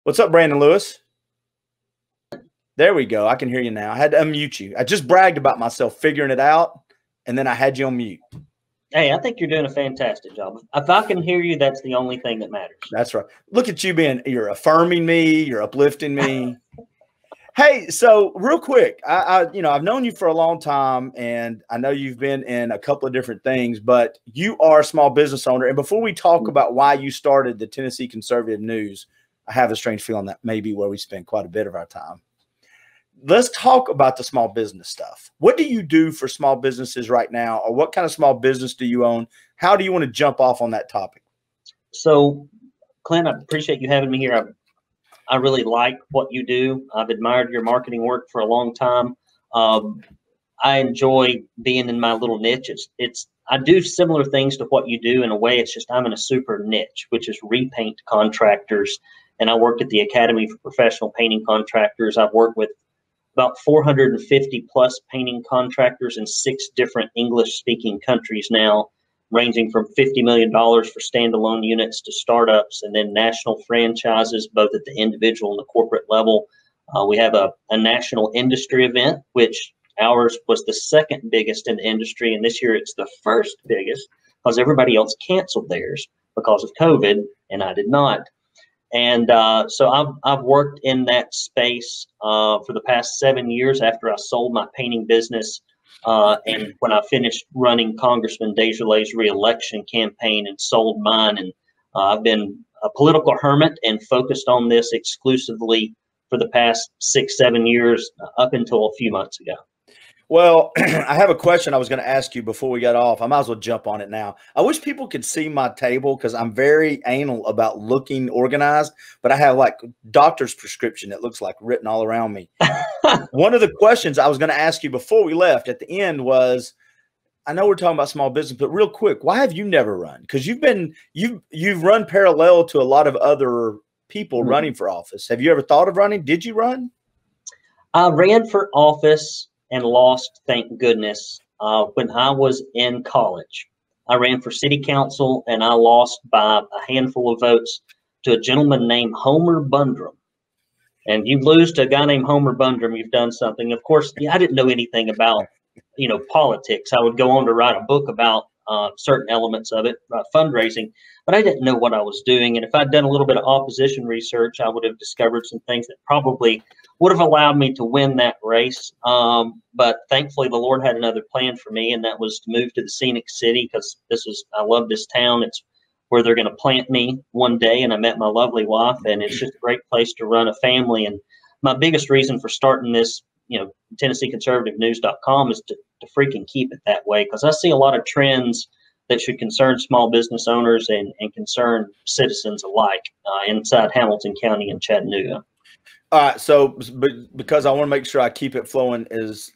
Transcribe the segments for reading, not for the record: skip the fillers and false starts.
What's up, Brandon Lewis? There we go. I can hear you now. I had to unmute you. I just bragged about myself figuring it out, and then I had you on mute. Hey, I think you're doing a fantastic job. If I can hear you, that's the only thing that matters. That's right. Look at you you're affirming me. You're uplifting me. Hey, so real quick, I've known you for a long time, and I know you've been in a couple of different things, but you are a small business owner. And before we talk about why you started the Tennessee Conservative News, I have a strange feeling that may be where we spend quite a bit of our time. Let's talk about the small business stuff. What do you do for small businesses right now, or what kind of small business do you own? How do you want to jump off on that topic? So, Clint, I appreciate you having me here. I really like what you do. I've admired your marketing work for a long time. I enjoy being in my little niche. I do similar things to what you do in a way. It's just I'm in a super niche, which is repaint contractors. And I work at the Academy for Professional Painting Contractors. I've worked with about 450 plus painting contractors in 6 different English-speaking countries now, ranging from $50 million for standalone units to startups, and then national franchises, both at the individual and the corporate level. We have a national industry event, which ours was the second biggest in the industry, and this year it's the first biggest because everybody else canceled theirs because of COVID, and I did not. And so I've worked in that space for the past 7 years after I sold my painting business. And when I finished running Congressman Desjardins' reelection campaign and sold mine, and I've been a political hermit and focused on this exclusively for the past 6-7 years up until a few months ago. Well, I have a question I was going to ask you before we got off. I might as well jump on it now. I wish people could see my table because I'm very anal about looking organized, but I have like doctor's prescription that looks like written all around me. One of the questions I was going to ask you before we left at the end was, I know we're talking about small business, but real quick, why have you never run? Because you've run parallel to a lot of other people running for office. Have you ever thought of running? Did you run? I ran for office and lost, thank goodness, when I was in college. I ran for city council, and I lost by a handful of votes to a gentleman named Homer Bundrum. And you lose to a guy named Homer Bundrum, you've done something. Of course, I didn't know anything about, politics. I would go on to write a book about certain elements of it, fundraising, but I didn't know what I was doing. And if I'd done a little bit of opposition research, I would have discovered some things that probably would have allowed me to win that race. But thankfully, the Lord had another plan for me, and that was to move to the Scenic City because I love this town. It's where they're going to plant me one day, and I met my lovely wife, and it's just a great place to run a family. And my biggest reason for starting this, TennesseeConservativeNews.com is to freaking keep it that way, because I see a lot of trends that should concern small business owners and concern citizens alike inside Hamilton County and Chattanooga. All right, so because I want to make sure I keep it flowing as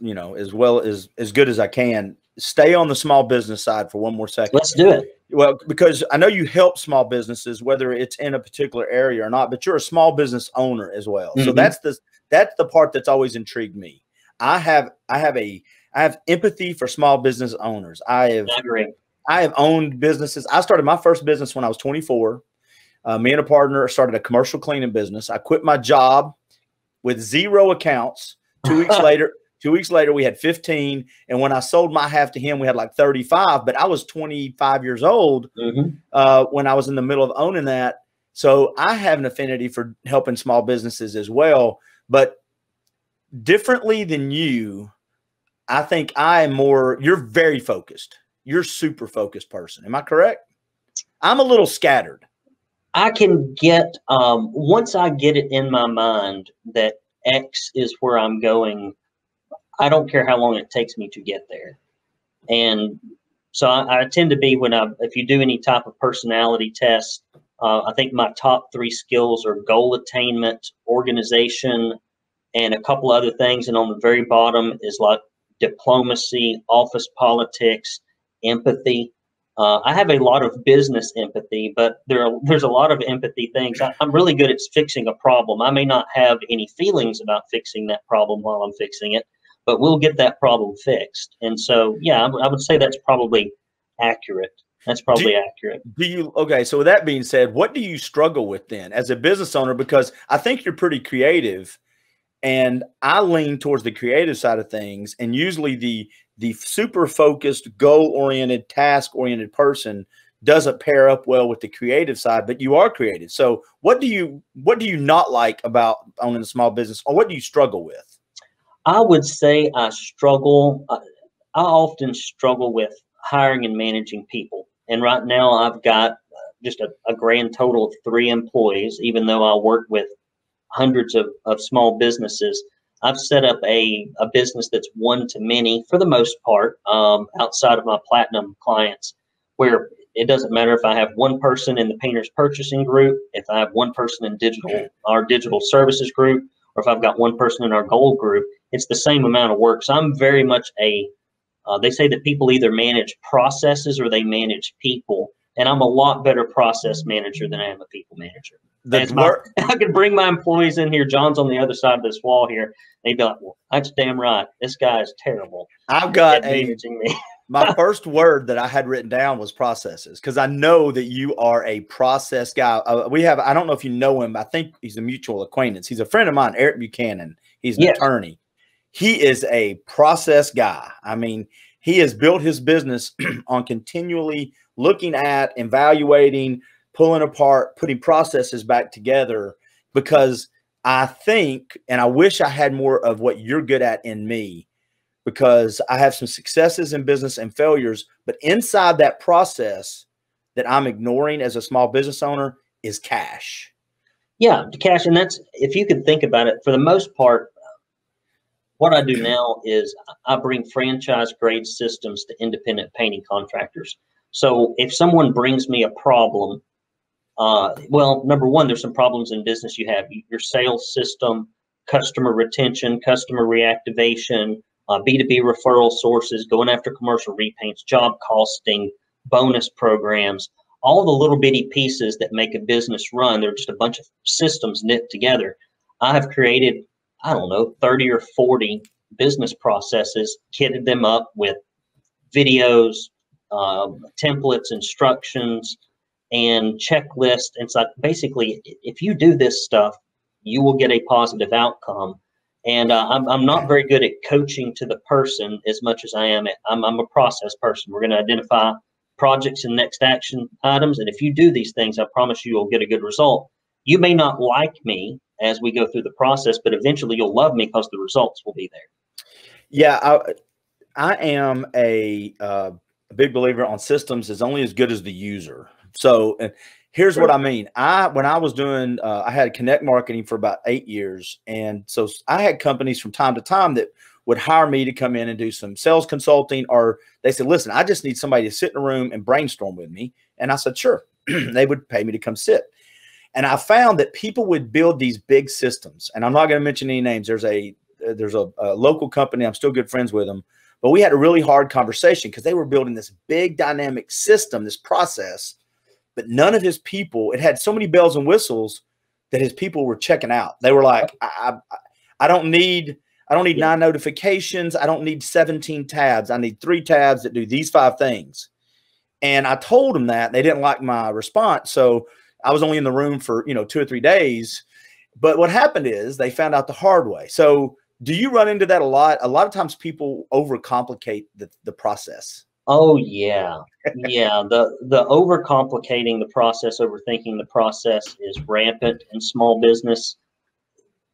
well as good as I can, stay on the small business side for one more second. Let's do it. Well, because I know you help small businesses, whether it's in a particular area or not, but you're a small business owner as well. So that's the part that's always intrigued me. I have empathy for small business owners. I have owned businesses. I started my first business when I was 24. Me and a partner started a commercial cleaning business. I quit my job with 0 accounts. 2 weeks later, we had 15. And when I sold my half to him, we had like 35. But I was 25 years old when I was in the middle of owning that. So I have an affinity for helping small businesses as well. But differently than you, I think you're very focused. You're a super focused person. Am I correct? I'm a little scattered. I can get, once I get it in my mind that X is where I'm going, I don't care how long it takes me to get there. And so I tend to be, if you do any type of personality test, I think my top 3 skills are goal attainment, organization, and a couple other things. And on the very bottom is like diplomacy, office politics, empathy. I have a lot of business empathy, but there's a lot of empathy things. I'm really good at fixing a problem. I may not have any feelings about fixing that problem while I'm fixing it, but we'll get that problem fixed. And so, yeah, I would say that's probably accurate. That's probably accurate. Okay, so with that being said, what do you struggle with then as a business owner? Because I think you're pretty creative, and I lean towards the creative side of things, and usually the super focused, goal-oriented, task-oriented person doesn't pair up well with the creative side, but you are creative. So what do you not like about owning a small business, or what do you struggle with? I would say I often struggle with hiring and managing people. And right now I've got just a grand total of 3 employees, even though I work with hundreds of small businesses. I've set up a business that's one to many for the most part, outside of my platinum clients, where it doesn't matter if I have one person in the painters purchasing group, if I have one person in our digital services group, or if I've got one person in our gold group, it's the same amount of work. So I'm very much they say that people either manage processes or they manage people. And I'm a lot better process manager than I am a people manager. I could bring my employees in here. John's on the other side of this wall here. They'd be like, well, that's damn right. This guy is terrible. I've got managing me. My first word that I had written down was processes, because I know that you are a process guy. I don't know if you know him. I think he's a mutual acquaintance. He's a friend of mine, Eric Buchanan. He's an attorney. He is a process guy. I mean, he has built his business on continually looking at, evaluating, pulling apart, putting processes back together, because I think, and I wish I had more of what you're good at in me, because I have some successes in business and failures, but inside that process that I'm ignoring as a small business owner is cash. Yeah, cash. And that's, if you could think about it, for the most part, what I do now is I bring franchise grade systems to independent painting contractors. So if someone brings me a problem, well, number one, there's some problems in business. You have your sales system, customer retention, customer reactivation, B2B referral sources, going after commercial repaints, job costing, bonus programs, all the little bitty pieces that make a business run. They're just a bunch of systems knit together. I have created, I don't know, 30 or 40 business processes, kitted them up with videos, templates, instructions, and checklists. It's like, basically, if you do this stuff, you will get a positive outcome. And I'm not very good at coaching to the person as much as I'm a process person. We're going to identify projects and next action items. And if you do these things, I promise you'll get a good result. You may not like me as we go through the process, but eventually you'll love me because the results will be there. Yeah, I am a big believer on systems is only as good as the user. So here's what I mean. When I was doing, I had connect marketing for about 8 years. And so I had companies from time to time that would hire me to come in and do some sales consulting, or they said, listen, I just need somebody to sit in a room and brainstorm with me. And I said, sure. They would pay me to come sit. And I found that people would build these big systems, and I'm not going to mention any names. There's a local company. I'm still good friends with them, but we had a really hard conversation because they were building this big dynamic system, this process, but none of his people, it had so many bells and whistles that his people were checking out. They were like, I don't need 9 notifications. I don't need 17 tabs. I need 3 tabs that do these 5 things. And I told them that. They didn't like my response. So I was only in the room for, 2 or 3 days. But what happened is they found out the hard way. So do you run into that a lot? A lot of times people overcomplicate the process. Oh, yeah. Yeah. The overcomplicating the process, overthinking the process is rampant in small business.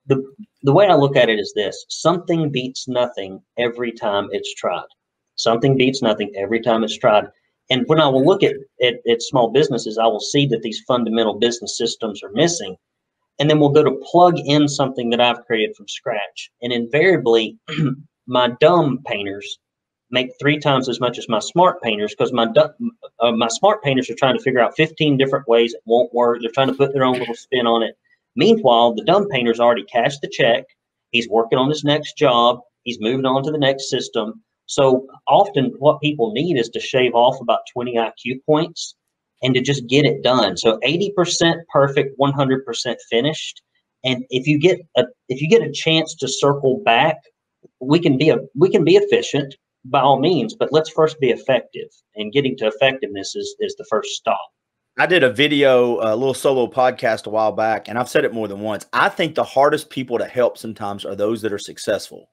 The way I look at it is this: something beats nothing every time it's tried. Something beats nothing every time it's tried. And when I will look at small businesses, I will see that these fundamental business systems are missing. And then we'll go to plug in something that I've created from scratch. And invariably, my dumb painters make 3 times as much as my smart painters, because my smart painters are trying to figure out 15 different ways it won't work. They're trying to put their own little spin on it. Meanwhile, the dumb painter's already cashed the check. He's working on his next job. He's moving on to the next system. So often what people need is to shave off about 20 IQ points and to just get it done. So 80% perfect, 100% finished. And if you get a chance to circle back, we can be efficient. by all means, but let's first be effective, and getting to effectiveness is the first stop. I did a video, a little solo podcast a while back, and I've said it more than once. I think the hardest people to help sometimes are those that are successful.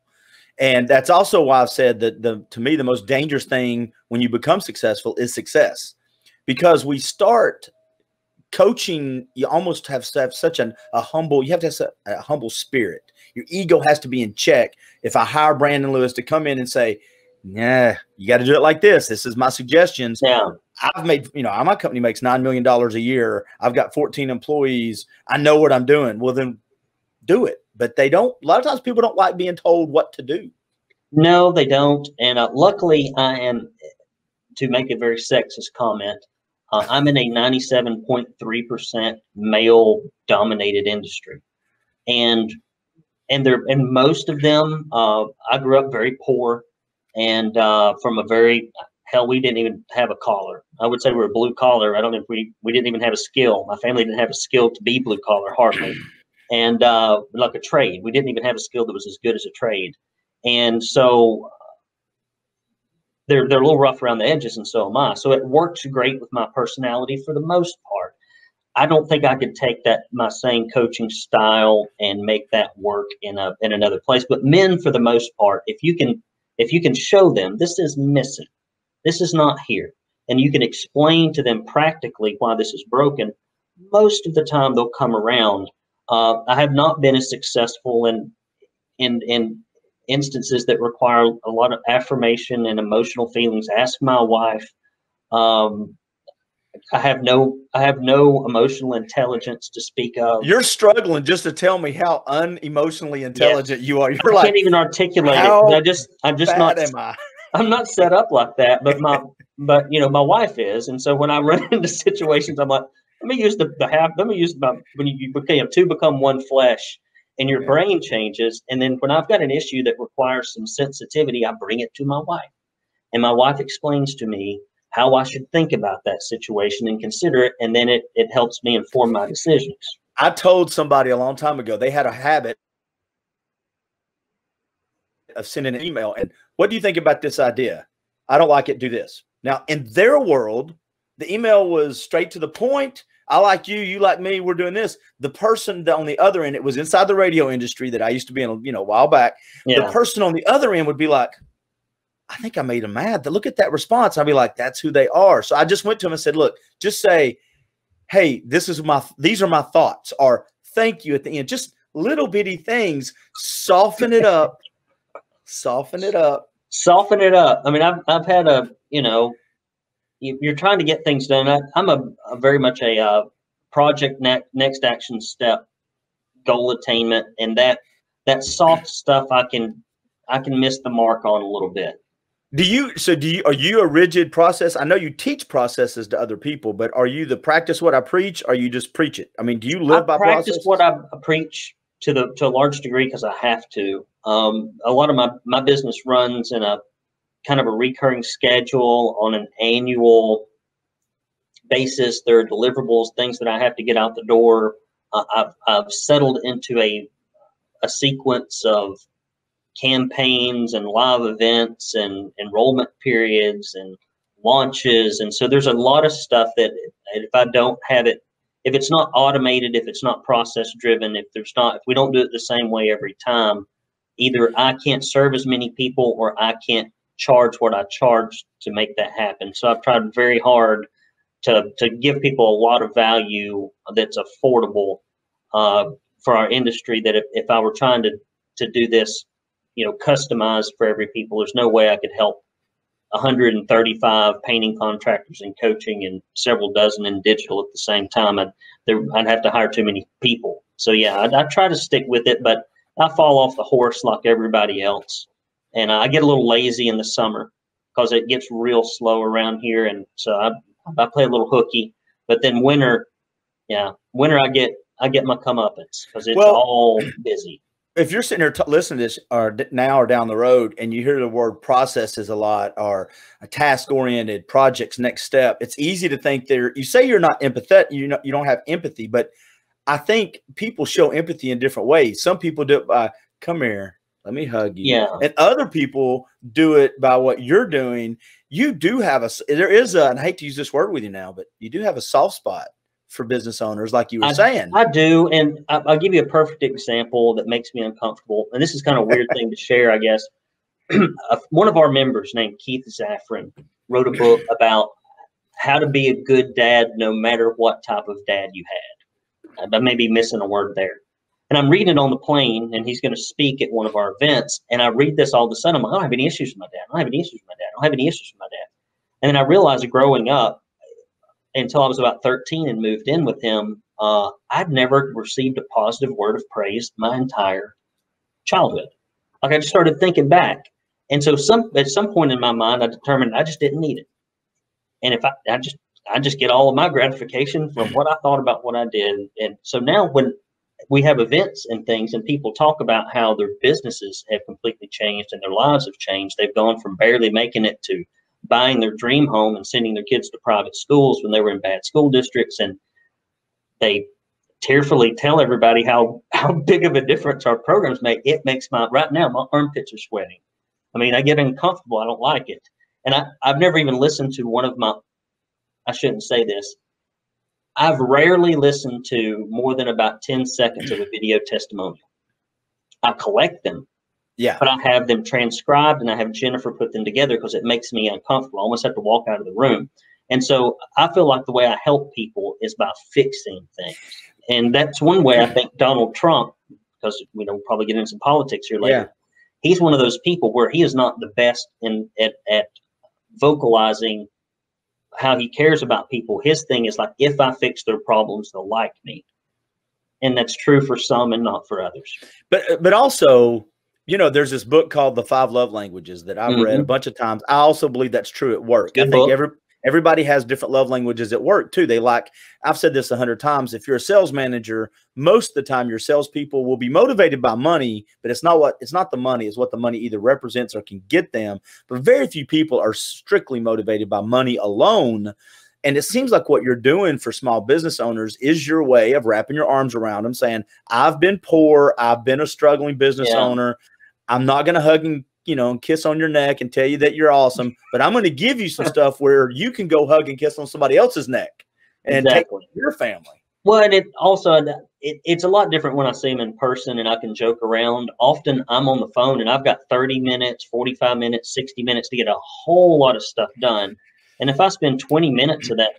And that's also why I've said that to me, the most dangerous thing when you become successful is success, because we start coaching. You almost have to have such a humble, you have to have a humble spirit. Your ego has to be in check. If I hire Brandon Lewis to come in and say, yeah, you got to do it like this. This is my suggestions. Yeah. I've made, my company makes $9 million a year. I've got 14 employees. I know what I'm doing. Well, then do it. But they don't, a lot of times people don't like being told what to do. No, they don't. And luckily I am, to make a very sexist comment, I'm in a 97.3% male dominated industry. And most of them, I grew up very poor, and from a very, hell, we didn't even have a collar. I would say we're a blue collar. I don't know if we didn't even have a skill. My family didn't have a skill to be blue collar, hardly. And like a trade, we didn't even have a skill that was as good as a trade. And so they're a little rough around the edges, and so am I. So it works great with my personality for the most part. I don't think I could take my same coaching style and make that work in another place. But men, for the most part, if you can show them this is missing, this is not here, and you can explain to them practically why this is broken, most of the time they'll come around. I have not been as successful in instances that require a lot of affirmation and emotional feelings. Ask my wife. I have no emotional intelligence to speak of. You're struggling just to tell me how unemotionally intelligent you are. You're I can't even articulate it. I'm just not. I'm not set up like that. But my wife is, and so when I run into situations, I'm like, let me use when you become one flesh, and your brain changes. And then when I've got an issue that requires some sensitivity, I bring it to my wife, and my wife explains to me how I should think about that situation and consider it. And then it helps me inform my decisions. I told somebody a long time ago, they had a habit of sending an email. And what do you think about this idea? I don't like it. Do this. Now, in their world, the email was straight to the point. I like you. You like me. We're doing this. The person on the other end, it was inside the radio industry that I used to be in, a while back. Yeah. The person on the other end would be like, I think I made them mad. Look at that response. I'd be like, that's who they are. So I just went to him and said, look, just say, hey, these are my thoughts, or thank you at the end. Just little bitty things. Soften it up. Soften it up. Soften it up. I mean, I've had you're trying to get things done. I'm a very much a project next action step, goal attainment, and that soft stuff I can miss the mark on a little bit. Are you a rigid process? I know you teach processes to other people, but are you the practice what I preach, or you just preach it? I mean, do you live by process? I practice what I preach to a large degree because I have to. A lot of my business runs in a kind of a recurring schedule on an annual basis. There are deliverables, things that I have to get out the door. I've settled into a sequence of campaigns and live events and enrollment periods and launches. And so there's a lot of stuff that if I don't have it, if it's not automated, if it's not process driven, if we don't do it the same way every time, either I can't serve as many people or I can't charge what I charge to make that happen. So I've tried very hard to give people a lot of value that's affordable for our industry, that if I were trying to do this, customized for every people, there's no way I could help 135 painting contractors in coaching and several dozen in digital at the same time. I'd have to hire too many people. So yeah, I try to stick with it, but I fall off the horse like everybody else. And I get a little lazy in the summer because it gets real slow around here. And so I play a little hooky, but then winter I get my comeuppance because it's all busy. If you're sitting here listening to this or down the road and you hear the word processes a lot, or a task-oriented projects next step, it's easy to think you say you're not empathetic, you don't have empathy, but I think people show empathy in different ways. Some people do it by, come here, Let me hug you. Yeah. And other people do it by what you're doing. You do have there is a, and I hate to use this word with you now, but you do have a soft spot for business owners, like you were saying. I do. And I'll give you a perfect example that makes me uncomfortable. And this is kind of a weird thing to share, I guess. One of our members named Keith Zaffron wrote a book about how to be a good dad, no matter what type of dad you had. I may be missing a word there. And I'm reading it on the plane, and he's going to speak at one of our events. And I read this all of a sudden. I'm like, I don't have any issues with my dad. I don't have any issues with my dad. I don't have any issues with my dad. And then I realized growing up, until I was about 13 and moved in with him, I'd never received a positive word of praise my entire childhood. Like, I just started thinking back. And so at some point in my mind, I determined I just didn't need it. And if I just get all of my gratification from what I thought about what I did. And so now when we have events and things and people talk about how their businesses have completely changed and their lives have changed, they've gone from barely making it to buying their dream home and sending their kids to private schools when they were in bad school districts. And they tearfully tell everybody how big of a difference our programs make. It makes right now, my armpits are sweating. I mean, I get uncomfortable. I don't like it. And I've never even listened to one of I shouldn't say this. I've rarely listened to more than about 10 seconds of a video testimonial. I collect them. Yeah. But I have them transcribed, and I have Jennifer put them together because it makes me uncomfortable. I almost have to walk out of the room. And so I feel like the way I help people is by fixing things. And that's one way I think Donald Trump, because we'll probably get into some politics here later. Yeah. He's one of those people where he is not the best at vocalizing how he cares about people. His thing is like, if I fix their problems, they'll like me. And that's true for some and not for others. But also, there's this book called The 5 Love Languages that I've read a bunch of times. I also believe that's true at work. Good I think book. Everybody has different love languages at work too. I've said this 100 times. If you're a sales manager, most of the time your salespeople will be motivated by money, but it's not the money, it's what the money either represents or can get them. But very few people are strictly motivated by money alone. And it seems like what you're doing for small business owners is your way of wrapping your arms around them, saying, I've been poor, I've been a struggling business owner. I'm not going to hug and kiss on your neck and tell you that you're awesome, but I'm going to give you some stuff where you can go hug and kiss on somebody else's neck and take care of your family. Well, and it's a lot different when I see them in person and I can joke around. Often I'm on the phone and I've got 30 minutes, 45 minutes, 60 minutes to get a whole lot of stuff done. And if I spend 20 minutes of that,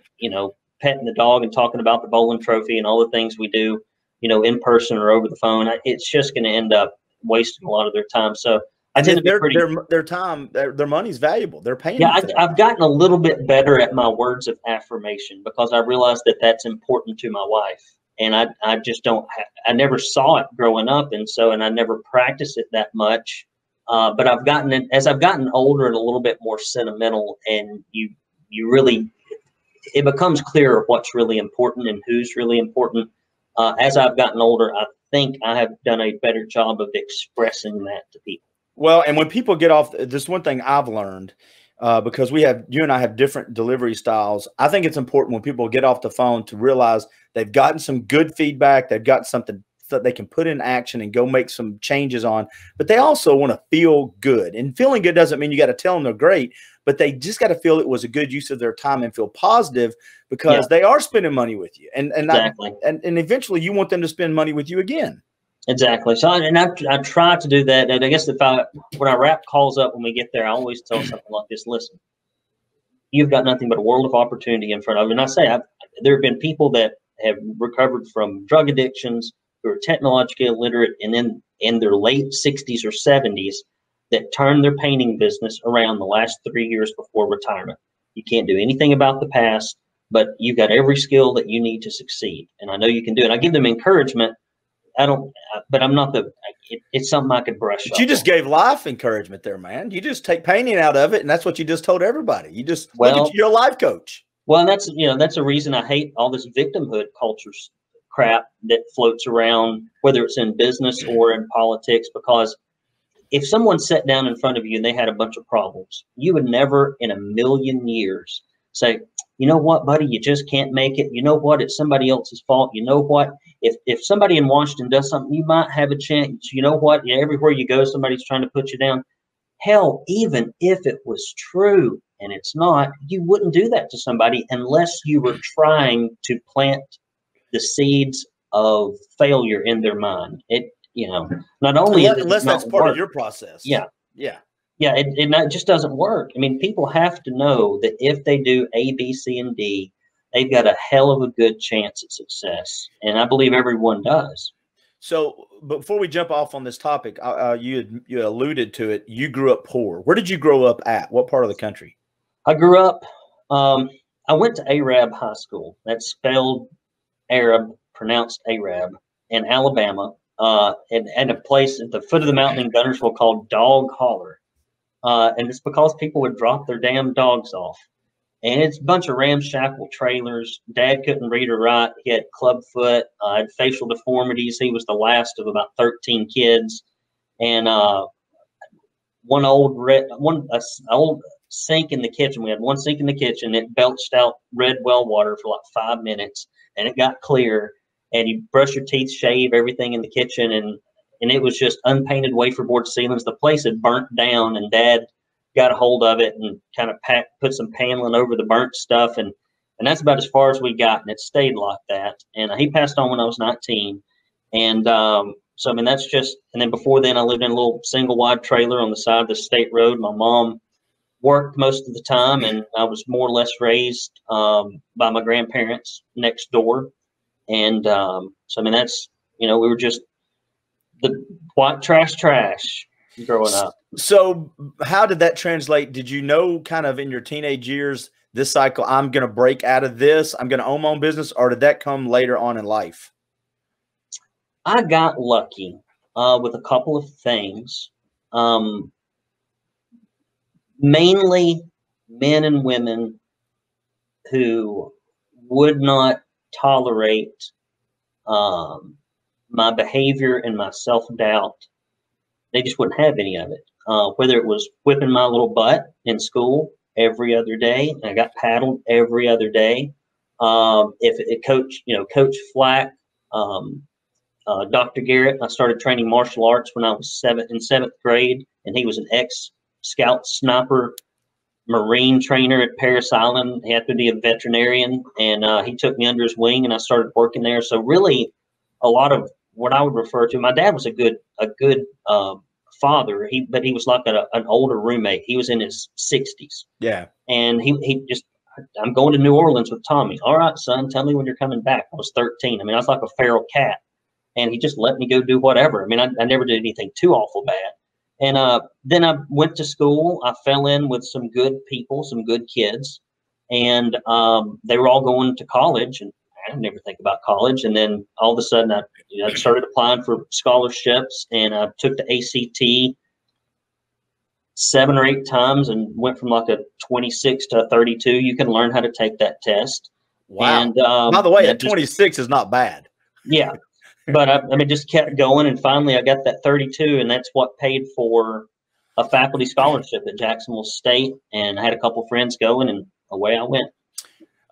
petting the dog and talking about the bowling trophy and all the things we do, in person or over the phone, it's just going to end up wasting a lot of their time. So I tend to be their time, their money's valuable. They're paying. Yeah, I've gotten a little bit better at my words of affirmation because I realized that that's important to my wife, and I just don't. I never saw it growing up, and I never practiced it that much. But I've gotten it as I've gotten older and a little bit more sentimental, and you really, it becomes clearer what's really important and who's really important. As I've gotten older, I think I have done a better job of expressing that to people. Well, and when people get off, this one thing I've learned, because you and I have different delivery styles. I think it's important when people get off the phone to realize they've gotten some good feedback. They've got something that they can put in action and go make some changes on, but they also want to feel good. And feeling good doesn't mean you got to tell them they're great, but they just got to feel it was a good use of their time and feel positive because they are spending money with you. And exactly. And eventually you want them to spend money with you again. Exactly. So, I try to do that. And I guess when I wrap calls up, when we get there, I always tell something like this: listen, you've got nothing but a world of opportunity in front of you. And I say, there have been people that have recovered from drug addictions who are technologically illiterate and then in their late 60s or 70s that turned their painting business around the last 3 years before retirement. You can't do anything about the past, but you've got every skill that you need to succeed. And I know you can do it. I give them encouragement. But I'm not it's something I could brush up. You just gave life encouragement there, man. You just take painting out of it, and that's what you just told everybody. You just you're a life coach. Well, and that's a reason I hate all this victimhood culture crap that floats around, whether it's in business or in politics, because if someone sat down in front of you and they had a bunch of problems, you would never in a million years say, you know what, buddy, you just can't make it. You know what, it's somebody else's fault. You know what, if somebody in Washington does something, you might have a chance. You know what, everywhere you go, somebody's trying to put you down. Hell, even if it was true and it's not, you wouldn't do that to somebody unless you were trying to plant the seeds of failure in their mind. Not only unless that's part of your process. Yeah. Yeah. Yeah, it just doesn't work. I mean, people have to know that if they do A, B, C, and D, they've got a hell of a good chance at success. And I believe everyone does. So before we jump off on this topic, you alluded to it. You grew up poor. Where did you grow up at? What part of the country? I grew up, I went to Arab High School. That's spelled Arab, pronounced Arab, in Alabama, and a place at the foot of the mountain in Gunnersville called Dog Holler. And it's because people would drop their damn dogs off. And it's a bunch of ramshackle trailers. Dad couldn't read or write. He had clubfoot, had facial deformities. He was the last of about 13 kids. And one old sink in the kitchen. We had one sink in the kitchen. It belched out red well water for like 5 minutes, and it got clear. And you brush your teeth, shave everything in the kitchen, and it was just unpainted wafer board ceilings. The place had burnt down, and Dad got a hold of it and kind of put some paneling over the burnt stuff, and that's about as far as we got, and it stayed like that. And he passed on when I was 19, and so I mean that's just. And then before then, I lived in a little single wide trailer on the side of the state road. My mom worked most of the time, and I was more or less raised by my grandparents next door. And so I mean that's, we were just the white trash growing up. So how did that translate? Did you know kind of in your teenage years, this cycle, I'm going to break out of this, I'm going to own my own business, or did that come later on in life? I got lucky with a couple of things. Mainly men and women who would not tolerate my behavior and my self-doubt. They just wouldn't have any of it. Whether it was whipping my little butt in school every other day, I got paddled every other day. If it Coach Flack, Dr. Garrett, I started training martial arts when I was in seventh grade, and he was an ex-scout sniper Marine trainer at Parris Island. He happened to be a veterinarian, and he took me under his wing, and I started working there. So really, a lot of what I would refer to, my dad was a good father. But he was like an older roommate. He was in his 60s. Yeah, and he just, I'm going to New Orleans with Tommy. All right, son, tell me when you're coming back. I was 13. I mean, I was like a feral cat, and he just let me go do whatever. I mean, I never did anything too awful bad. And then I went to school. I fell in with some good people, some good kids, and they were all going to college, and I didn't ever think about college. And then all of a sudden, I started applying for scholarships, and I took the ACT 7 or 8 times and went from like a 26 to a 32. You can learn how to take that test. Wow. And, by the way, a 26 is not bad. Yeah. But I mean, just kept going, and finally I got that 32, and that's what paid for a faculty scholarship at Jacksonville State. And I had a couple friends going, and away I went.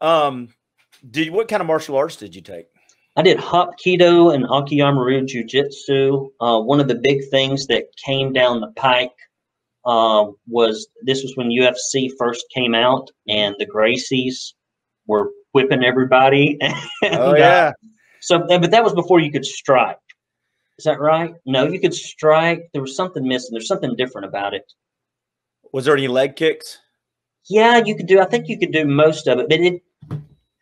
What kind of martial arts did you take? I did Hapkido and Akiyamaru Jiu-Jitsu. One of the big things that came down the pike was when UFC first came out, and the Gracies were whipping everybody. Oh yeah. But that was before you could strike. Is that right? No, you could strike. There was something missing. There's something different about it. Was there any leg kicks? Yeah, you could do. I think you could do most of it, but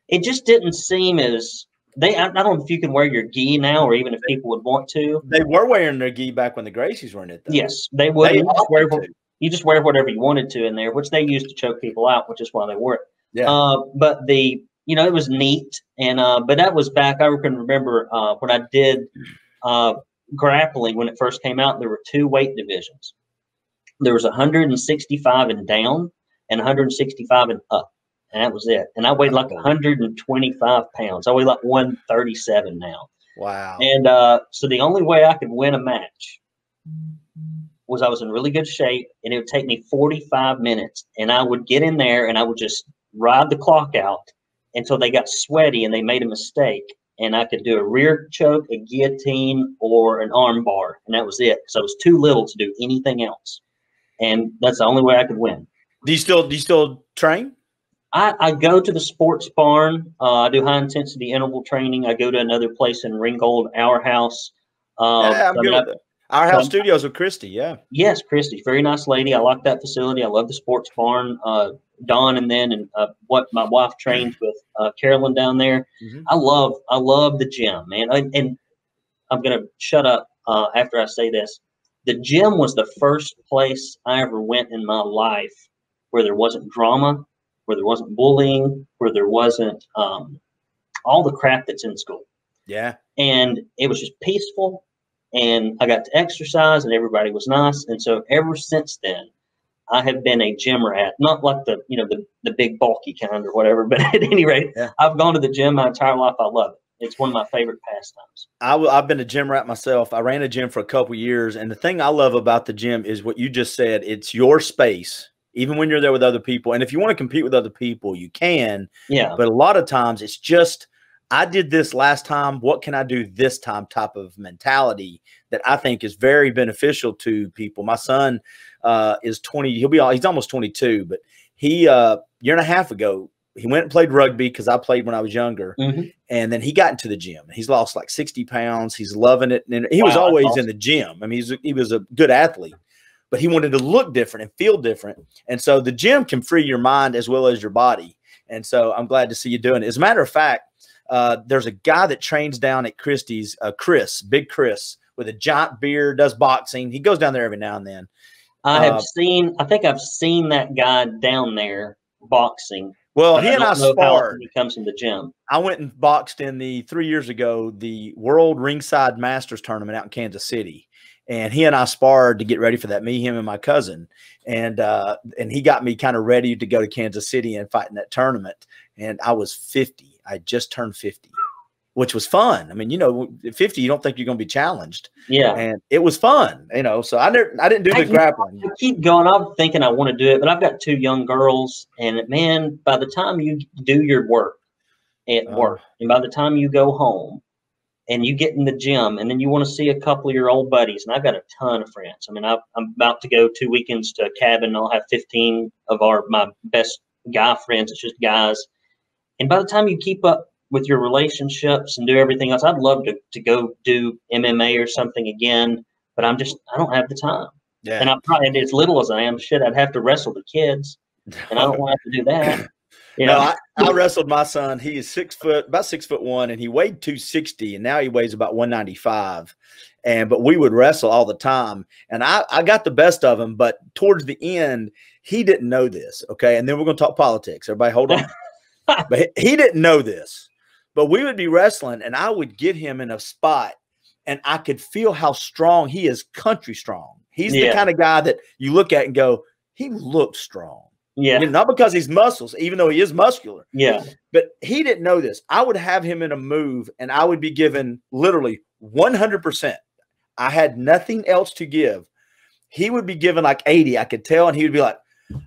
it just didn't seem as I don't know if you can wear your gi now, or even if people would want to. They were wearing their gi back when the Gracies were in it, though. Yes, they would. You just wear whatever you wanted to in there, which they used to choke people out, which is why they wore it. Yeah. But it was neat. And but that was back, I can remember when I did grappling when it first came out, there were 2 weight divisions. There was 165 and down and 165 and up. And that was it. And I weighed like 125 pounds. I weigh like 137 now. Wow. And so the only way I could win a match was I was in really good shape, and it would take me 45 minutes, and I would get in there and I would just ride the clock out until they got sweaty and they made a mistake. And I could do a rear choke, a guillotine, or an arm bar. And that was it. Because I was too little to do anything else. And that's the only way I could win. Do you still train? I go to the sports barn. I do high intensity interval training. I go to another place in Ringgold, Our House. Yeah, I'm good with it. Our House Studios with Christy. Yeah. Yes, Christy, very nice lady. I like that facility. I love the sports barn. Don and what my wife trains with Carolyn down there. Mm-hmm. I love the gym, man. And I'm gonna shut up after I say this. The gym was the first place I ever went in my life where there wasn't drama, where there wasn't bullying, where there wasn't all the crap that's in school. Yeah. And it was just peaceful, and I got to exercise, and everybody was nice. And so ever since then, I have been a gym rat, not like the big bulky kind or whatever, but at any rate, yeah. I've gone to the gym my entire life. I love it. It's one of my favorite pastimes. I've been a gym rat myself. I ran a gym for a couple of years, and the thing I love about the gym is what you just said. It's your space, even when you're there with other people. And if you want to compete with other people, you can. Yeah. But a lot of times it's just, I did this last time, what can I do this time type of mentality that I think is very beneficial to people. My son is 20. He's almost 22, but he a year and a half ago, he went and played rugby because I played when I was younger. Mm-hmm. And then he got into the gym. He's lost like 60 pounds. He's loving it. And he was always awesome. In the gym. I mean, he was a good athlete, but he wanted to look different and feel different. And so the gym can free your mind as well as your body. And so I'm glad to see you doing it. As a matter of fact, there's a guy that trains down at Christie's, Big Chris, with a giant beard, does boxing. He goes down there every now and then. I think I've seen that guy down there boxing. Well, he and I sparred. He comes from the gym. I went and boxed in 3 years ago, the World Ringside Masters tournament out in Kansas City. And he and I sparred to get ready for that, me, him, and my cousin. And he got me kind of ready to go to Kansas City and fight in that tournament. And I was 50. I just turned 50, which was fun. I mean, at 50, you don't think you're going to be challenged. Yeah. And it was fun, so I didn't do the grappling. I keep going. I'm thinking I want to do it, but I've got 2 young girls, and man, by the time you do your work at work, and by the time you go home and you get in the gym, and then you want to see a couple of your old buddies, and I've got a ton of friends. I mean, I'm about to go 2 weekends to a cabin, and I'll have 15 of my best guy friends. It's just guys. And by the time you keep up with your relationships and do everything else, I'd love to go do MMA or something again, but I don't have the time. Yeah. And I'm probably, as little as I am, I'd have to wrestle the kids, and I don't want to have to do that. No, I wrestled my son. He is about 6'1", and he weighed 260, and now he weighs about 195. But we would wrestle all the time, and I got the best of him. But towards the end, he didn't know this. Okay, and then we're going to talk politics. Everybody, hold on. But he didn't know this. But we would be wrestling, and I would get him in a spot, and I could feel how strong he is. Country strong. He's the kind of guy that you look at and go, he looks strong. Yeah. Not because he's muscles, even though he is muscular. Yeah. But he didn't know this. I would have him in a move, and I would be given literally 100%. I had nothing else to give. He would be given like 80. I could tell, and he would be like,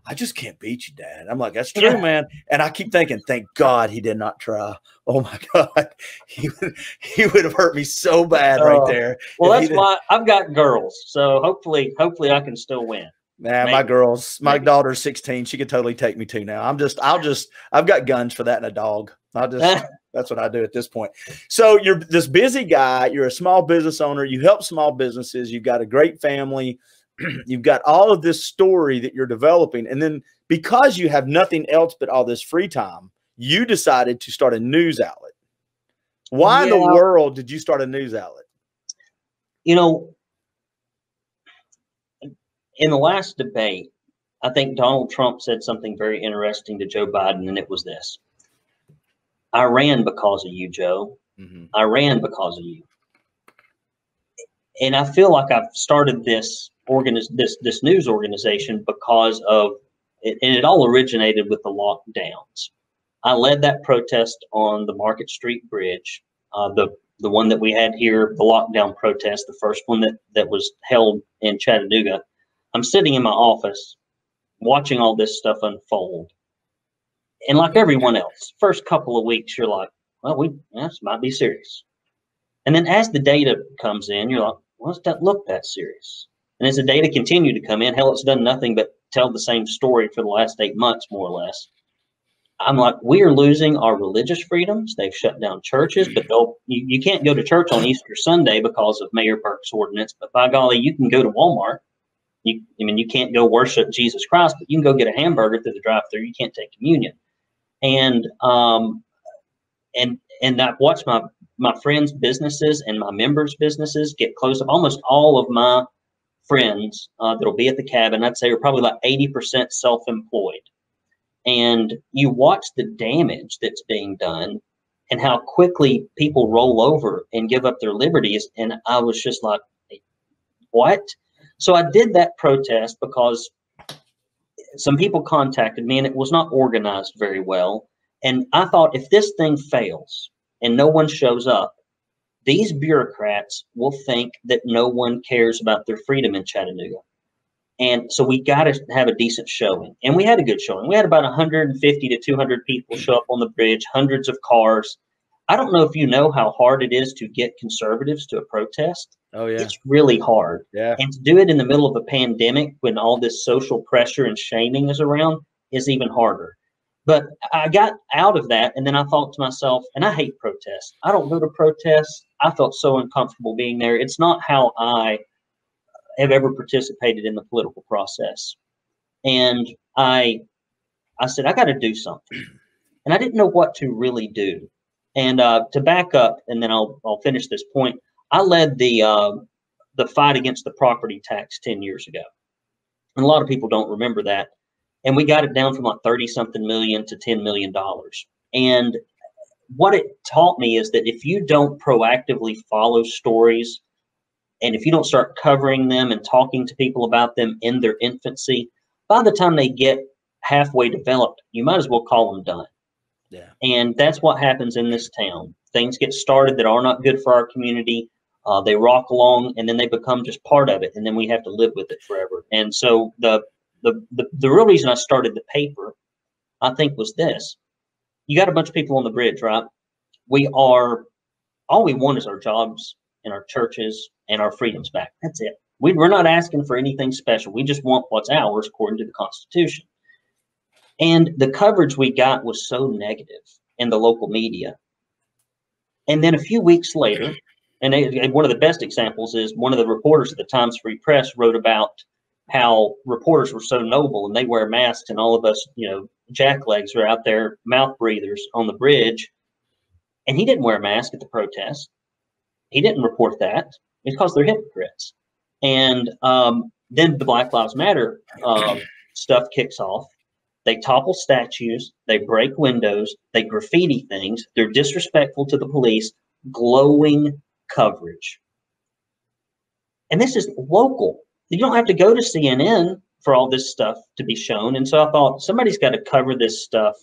I just can't beat you, Dad. I'm like, that's true, man. And I keep thinking, thank God he did not try. Oh my God. He would have hurt me so bad right there. Well, that's why I've got girls. So hopefully I can still win. Nah, my daughter's 16. She could totally take me too now. I've got guns for that and a dog. That's what I do at this point. So you're this busy guy. You're a small business owner. You help small businesses. You've got a great family. You've got all of this story that you're developing. And then because you have nothing else but all this free time, you decided to start a news outlet. Why in the world did you start a news outlet? In the last debate, I think Donald Trump said something very interesting to Joe Biden, and it was this. I ran because of you, Joe. Mm-hmm. I ran because of you. And I feel like I've started this news organization because of it, and it all originated with the lockdowns. I led that protest on the Market Street Bridge, the one that we had here, the lockdown protest, the first one that was held in Chattanooga. I'm sitting in my office watching all this stuff unfold. And like everyone else, first couple of weeks, you're like, well, this might be serious. And then as the data comes in, you're like, well, does that look that serious? And as the data continue to come in, hell, it's done nothing but tell the same story for the last 8 months, more or less. I'm like, we are losing our religious freedoms. They've shut down churches, but you can't go to church on Easter Sunday because of Mayor Burke's ordinance. But by golly, you can go to Walmart. You can't go worship Jesus Christ, but you can go get a hamburger through the drive-thru. You can't take communion. And I've watched my friends' businesses and my members' businesses get closed up. Almost all of my friends that'll be at the cabin, I'd say, are probably like 80% self-employed. And you watch the damage that's being done and how quickly people roll over and give up their liberties. And I was just like, what? So I did that protest because some people contacted me and it was not organized very well. And I thought, if this thing fails and no one shows up, these bureaucrats will think that no one cares about their freedom in Chattanooga. And so we got to have a decent showing. And we had a good showing. We had about 150 to 200 people show up on the bridge, hundreds of cars. I don't know if you know how hard it is to get conservatives to a protest. Oh, yeah. It's really hard. Yeah. And to do it in the middle of a pandemic when all this social pressure and shaming is around is even harder. But I got out of that, and then I thought to myself, and I hate protests. I don't go to protests. I felt so uncomfortable being there. It's not how I have ever participated in the political process. And I said, I got to do something. And I didn't know what to really do. And to back up, and then I'll finish this point, I led the fight against the property tax 10 years ago. And a lot of people don't remember that. And we got it down from like 30-something million to $10 million. And what it taught me is that if you don't proactively follow stories, and if you don't start covering them and talking to people about them in their infancy, by the time they get halfway developed, you might as well call them done. Yeah. And that's what happens in this town. Things get started that are not good for our community. They rock along, and then they become just part of it, and then we have to live with it forever. And so the real reason I started the paper, I think, was this. You got a bunch of people on the bridge, right? All we want is our jobs and our churches and our freedoms back. That's it. We're not asking for anything special. We just want what's ours according to the Constitution. And the coverage we got was so negative in the local media. And then a few weeks later, and one of the best examples is one of the reporters at the Times Free Press wrote about how reporters were so noble and they wear masks, and all of us, jacklegs are out there, mouth breathers on the bridge. And he didn't wear a mask at the protest. He didn't report that. It's because they're hypocrites. And then the Black Lives Matter stuff kicks off. They topple statues. They break windows. They graffiti things. They're disrespectful to the police. Glowing coverage. And this is local. You don't have to go to CNN for all this stuff to be shown. And so I thought, somebody's got to cover this stuff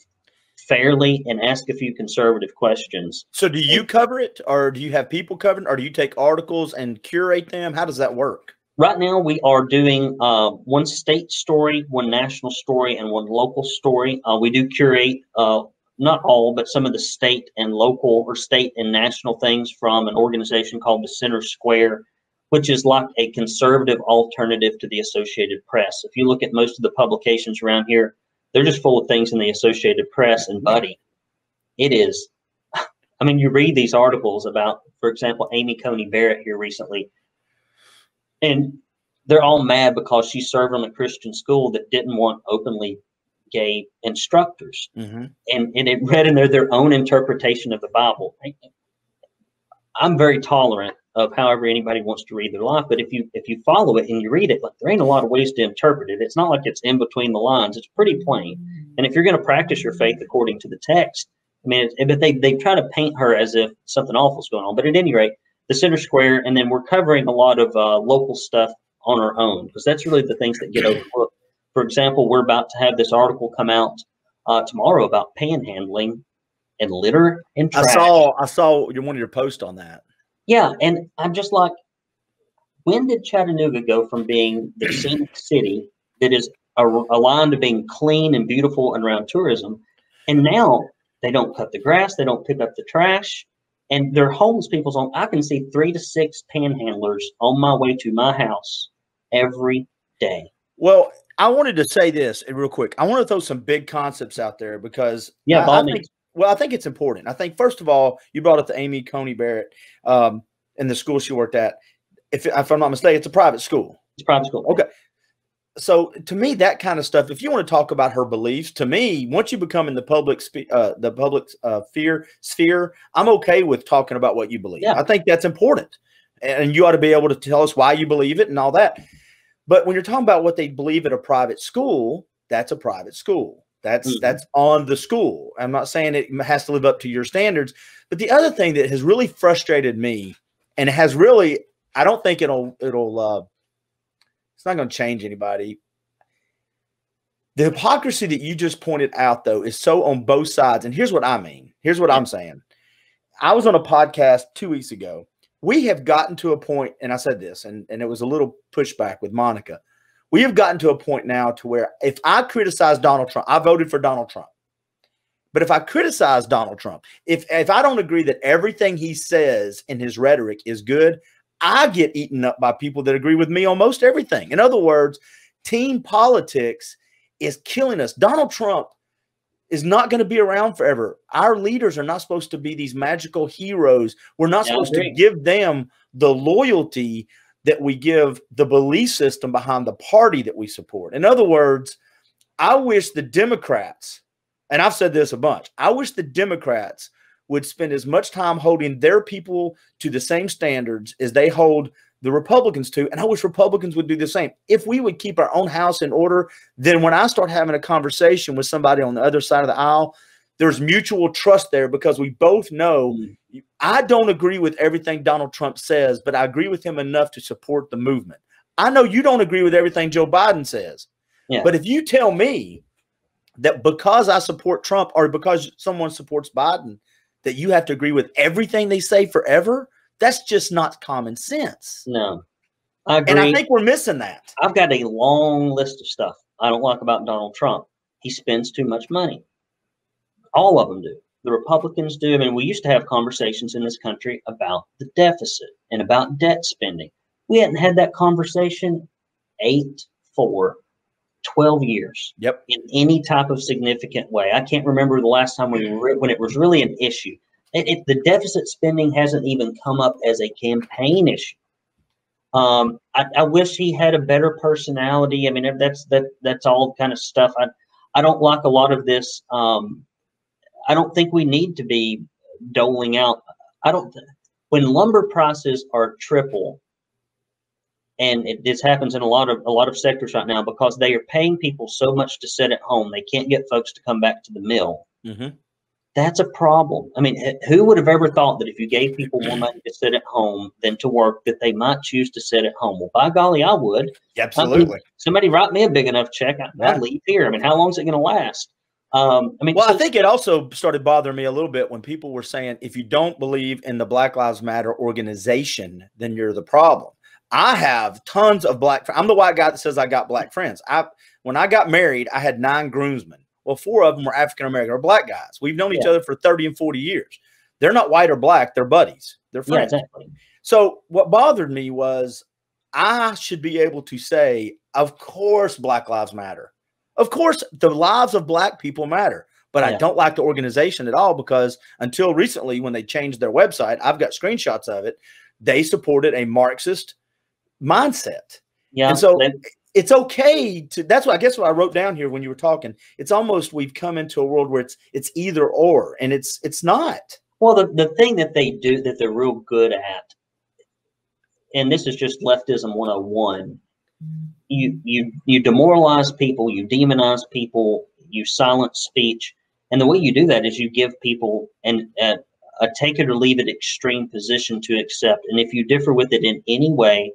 fairly and ask a few conservative questions. So do you cover it, or do you have people covering, or do you take articles and curate them? How does that work? Right now we are doing one state story, one national story, and one local story. We do curate, not all, but some of the state and local, or state and national things, from an organization called the Center Square, which is like a conservative alternative to the Associated Press. If you look at most of the publications around here, they're just full of things in the Associated Press. And buddy, it is, I mean, you read these articles about, for example, Amy Coney Barrett here recently, and they're all mad because she served on a Christian school that didn't want openly gay instructors. Mm-hmm. And it read in there their own interpretation of the Bible. I'm very tolerant of however anybody wants to read their life, but if you follow it and you read it, like, there ain't a lot of ways to interpret it. It's not like it's in between the lines. It's pretty plain. And if you're going to practice your faith according to the text, I mean, but they try to paint her as if something awful is going on. But at any rate, the Center Square, and then we're covering a lot of local stuff on our own, because that's really the things that get overlooked. For example, we're about to have this article come out tomorrow about panhandling and litter and trash. I saw one of your posts on that. Yeah, and I'm just like, when did Chattanooga go from being the scenic city that is aligned to being clean and beautiful and around tourism, And now they don't cut the grass, they don't pick up the trash, and they're homeless people's on. I can see 3 to 6 panhandlers on my way to my house every day. Well, I wanted to say this real quick. I want to throw some big concepts out there because I think it's important. I think, first of all, you brought up the Amy Coney Barrett in the school she worked at. If I'm not mistaken, it's a private school. It's a private school. Okay. So to me, that kind of stuff, if you want to talk about her beliefs, to me, once you become in the public sphere, I'm okay with talking about what you believe. Yeah. I think that's important. And you ought to be able to tell us why you believe it and all that. But when you're talking about what they believe at a private school, that's a private school. That's on the school. I'm not saying it has to live up to your standards. But the other thing that has really frustrated me, and has really, I don't think it's not going to change anybody. The hypocrisy that you just pointed out, though, is so on both sides. And here's what I mean. Here's what I'm saying. I was on a podcast 2 weeks ago. We have gotten to a point, and I said this, and it was a little pushback with Monica. We have gotten to a point now to where if I criticize Donald Trump, I voted for Donald Trump. But if I criticize Donald Trump, if I don't agree that everything he says in his rhetoric is good, I get eaten up by people that agree with me on most everything. In other words, team politics is killing us. Donald Trump is not going to be around forever. Our leaders are not supposed to be these magical heroes. We're not supposed to give them the loyalty that we give the belief system behind the party that we support. In other words, I wish the Democrats, and I've said this a bunch, I wish the Democrats would spend as much time holding their people to the same standards as they hold the Republicans to. And I wish Republicans would do the same. If we would keep our own house in order, then when I start having a conversation with somebody on the other side of the aisle, there's mutual trust there because we both know I don't agree with everything Donald Trump says, but I agree with him enough to support the movement. I know you don't agree with everything Joe Biden says, but if you tell me that because I support Trump or because someone supports Biden, that you have to agree with everything they say forever, that's just not common sense. No, I agree. And I think we're missing that. I've got a long list of stuff I don't like about Donald Trump. He spends too much money. All of them do. The Republicans do. I mean, we used to have conversations in this country about the deficit and about debt spending. We hadn't had that conversation 12 years. Yep. In any type of significant way. I can't remember the last time when it was really an issue. The deficit spending hasn't even come up as a campaign issue. I wish he had a better personality. I mean, that's all kind of stuff. I don't like a lot of this. I don't think we need to be doling out. When lumber prices are triple, and this happens in a lot of sectors right now because they are paying people so much to sit at home, they can't get folks to come back to the mill. That's a problem. I mean, who would have ever thought that if you gave people more money to sit at home than to work, that they might choose to sit at home? Well, by golly, I would. Absolutely. I mean, somebody write me a big enough check, I'd leave here. I mean, how long is it going to last? I think it also started bothering me a little bit when people were saying, if you don't believe in the Black Lives Matter organization, then you're the problem. I have tons of black friends. I'm the white guy that says I got black friends. When I got married, I had 9 groomsmen. Well, 4 of them were African-American or black guys. We've known each other for 30 and 40 years. They're not white or black. They're buddies. They're friends. Yeah, exactly. So what bothered me was I should be able to say, of course, Black Lives Matter. Of course, the lives of black people matter. But I don't like the organization at all because until recently, when they changed their website, I've got screenshots of it, they supported a Marxist mindset. Yeah. And so it's okay to, that's what I guess what I wrote down here when you were talking. It's almost we've come into a world where it's either or, and it's not. Well, the thing that they do that they're real good at, and this is just leftism 101, you demoralize people, you demonize people, you silence speech. And the way you do that is you give people a take it or leave it extreme position to accept. And if you differ with it in any way,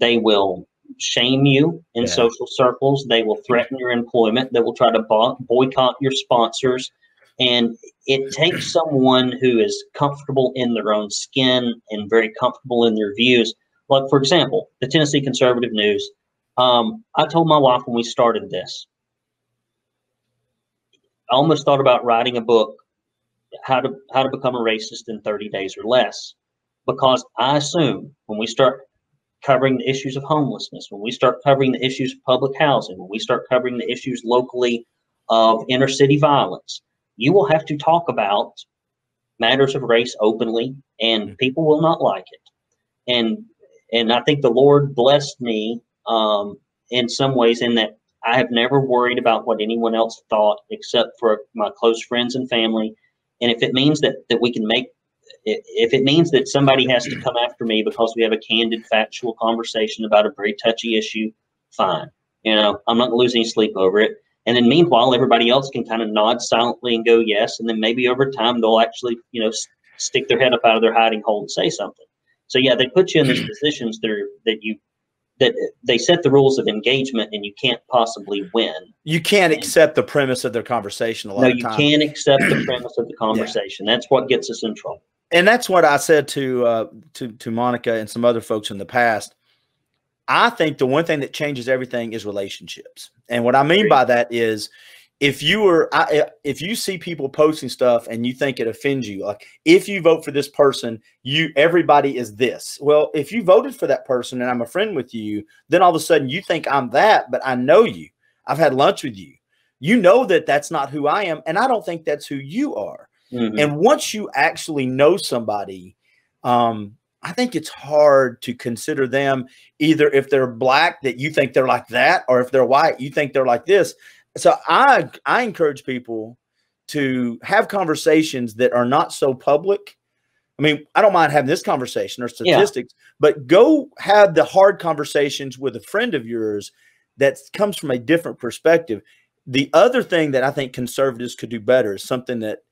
they will shame you in social circles. They will threaten your employment. They will try to boycott your sponsors. And it takes someone who is comfortable in their own skin and very comfortable in their views. Like, for example, the Tennessee Conservative News. I told my wife when we started this, almost thought about writing a book, how to become a racist in 30 days or less, because I assume when we start covering the issues of homelessness, when we start covering the issues of public housing, when we start covering the issues locally of inner city violence, you will have to talk about matters of race openly, and people will not like it. And I think the Lord blessed me in some ways, in that I have never worried about what anyone else thought except for my close friends and family. And if it means that we can make, if it means that somebody has to come after me because we have a candid, factual conversation about a very touchy issue, fine. You know, I'm not going to lose any sleep over it. And then meanwhile, everybody else can kind of nod silently and go yes. And then maybe over time, they'll actually, you know, stick their head up out of their hiding hole and say something. So yeah, they put you in these positions that they set the rules of engagement, and you can't possibly win. You can't accept the premise of their conversation a lot of times. No, you can't accept the premise of the conversation. Yeah. That's what gets us in trouble. And that's what I said to Monica and some other folks in the past. I think the one thing that changes everything is relationships. And what I mean by that is, if you see people posting stuff and you think it offends you, like if you vote for this person, everybody is this. Well, if you voted for that person and I'm a friend with you, then all of a sudden you think I'm that, but I know you. I've had lunch with you. You know that that's not who I am, and I don't think that's who you are. Mm-hmm. And once you actually know somebody, I think it's hard to consider them, either if they're black that you think they're like that, or if they're white, you think they're like this. So I encourage people to have conversations that are not so public. I mean, I don't mind having this conversation or statistics, but go have the hard conversations with a friend of yours that comes from a different perspective. The other thing that I think conservatives could do better is something that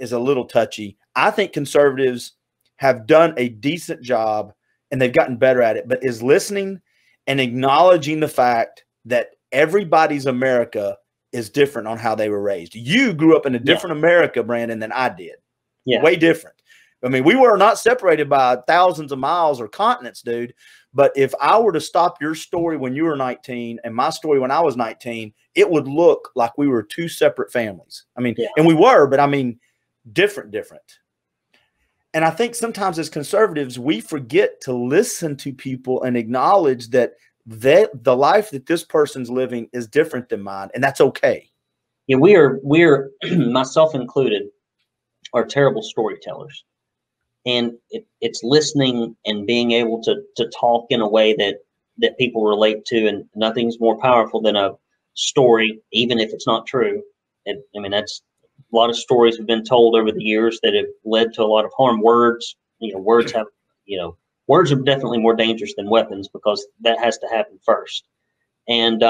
is a little touchy. I think conservatives have done a decent job, and they've gotten better at it, but is listening and acknowledging the fact that everybody's America is different on how they were raised. You grew up in a different America, Brandon, than I did. Yeah. Way different. I mean, we were not separated by thousands of miles or continents, dude. But if I were to stop your story when you were 19 and my story when I was 19, it would look like we were two separate families. I mean, and we were, but I mean, different. And I think sometimes as conservatives, we forget to listen to people and acknowledge that the life that this person's living is different than mine, and that's okay. Yeah, we're myself included, are terrible storytellers, and it's listening and being able to talk in a way that people relate to, and nothing's more powerful than a story, even if it's not true. I mean, that's a lot of stories have been told over the years that have led to a lot of harm. Words are definitely more dangerous than weapons, because that has to happen first. And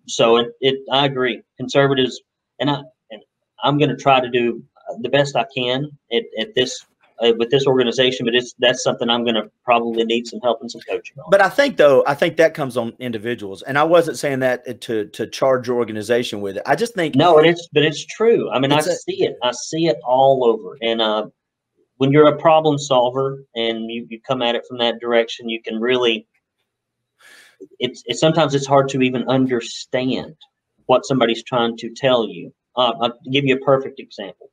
so I agree. Conservatives, and I'm going to try to do the best I can at this with this organization, but that's something I'm going to probably need some help and some coaching on. But I think that comes on individuals, and I wasn't saying that to charge your organization with it. I just think but it's true. I mean, I see it all over, and when you're a problem solver and you come at it from that direction, you can really, sometimes it's hard to even understand what somebody's trying to tell you. I'll give you a perfect example.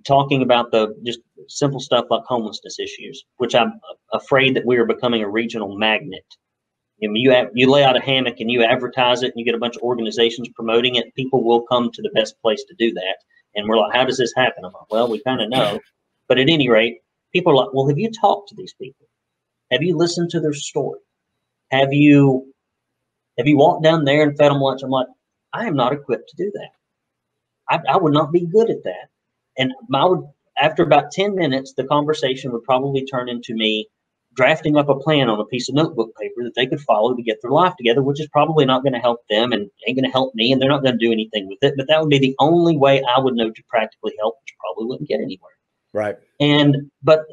Talking about the just simple stuff like homelessness issues, which I'm afraid that we are becoming a regional magnet. You lay out a hammock and you advertise it and you get a bunch of organizations promoting it, people will come to the best place to do that. And we're like, how does this happen? I'm like, well, we kind of know. But at any rate, people are like, well, have you talked to these people? Have you listened to their story? Have you walked down there and fed them lunch? I'm like, I am not equipped to do that. I would not be good at that. And after about 10 minutes, the conversation would probably turn into me drafting up a plan on a piece of notebook paper that they could follow to get their life together, which is probably not going to help them and ain't going to help me, and they're not going to do anything with it. But that would be the only way I would know to practically help, which probably wouldn't get anywhere. Right. But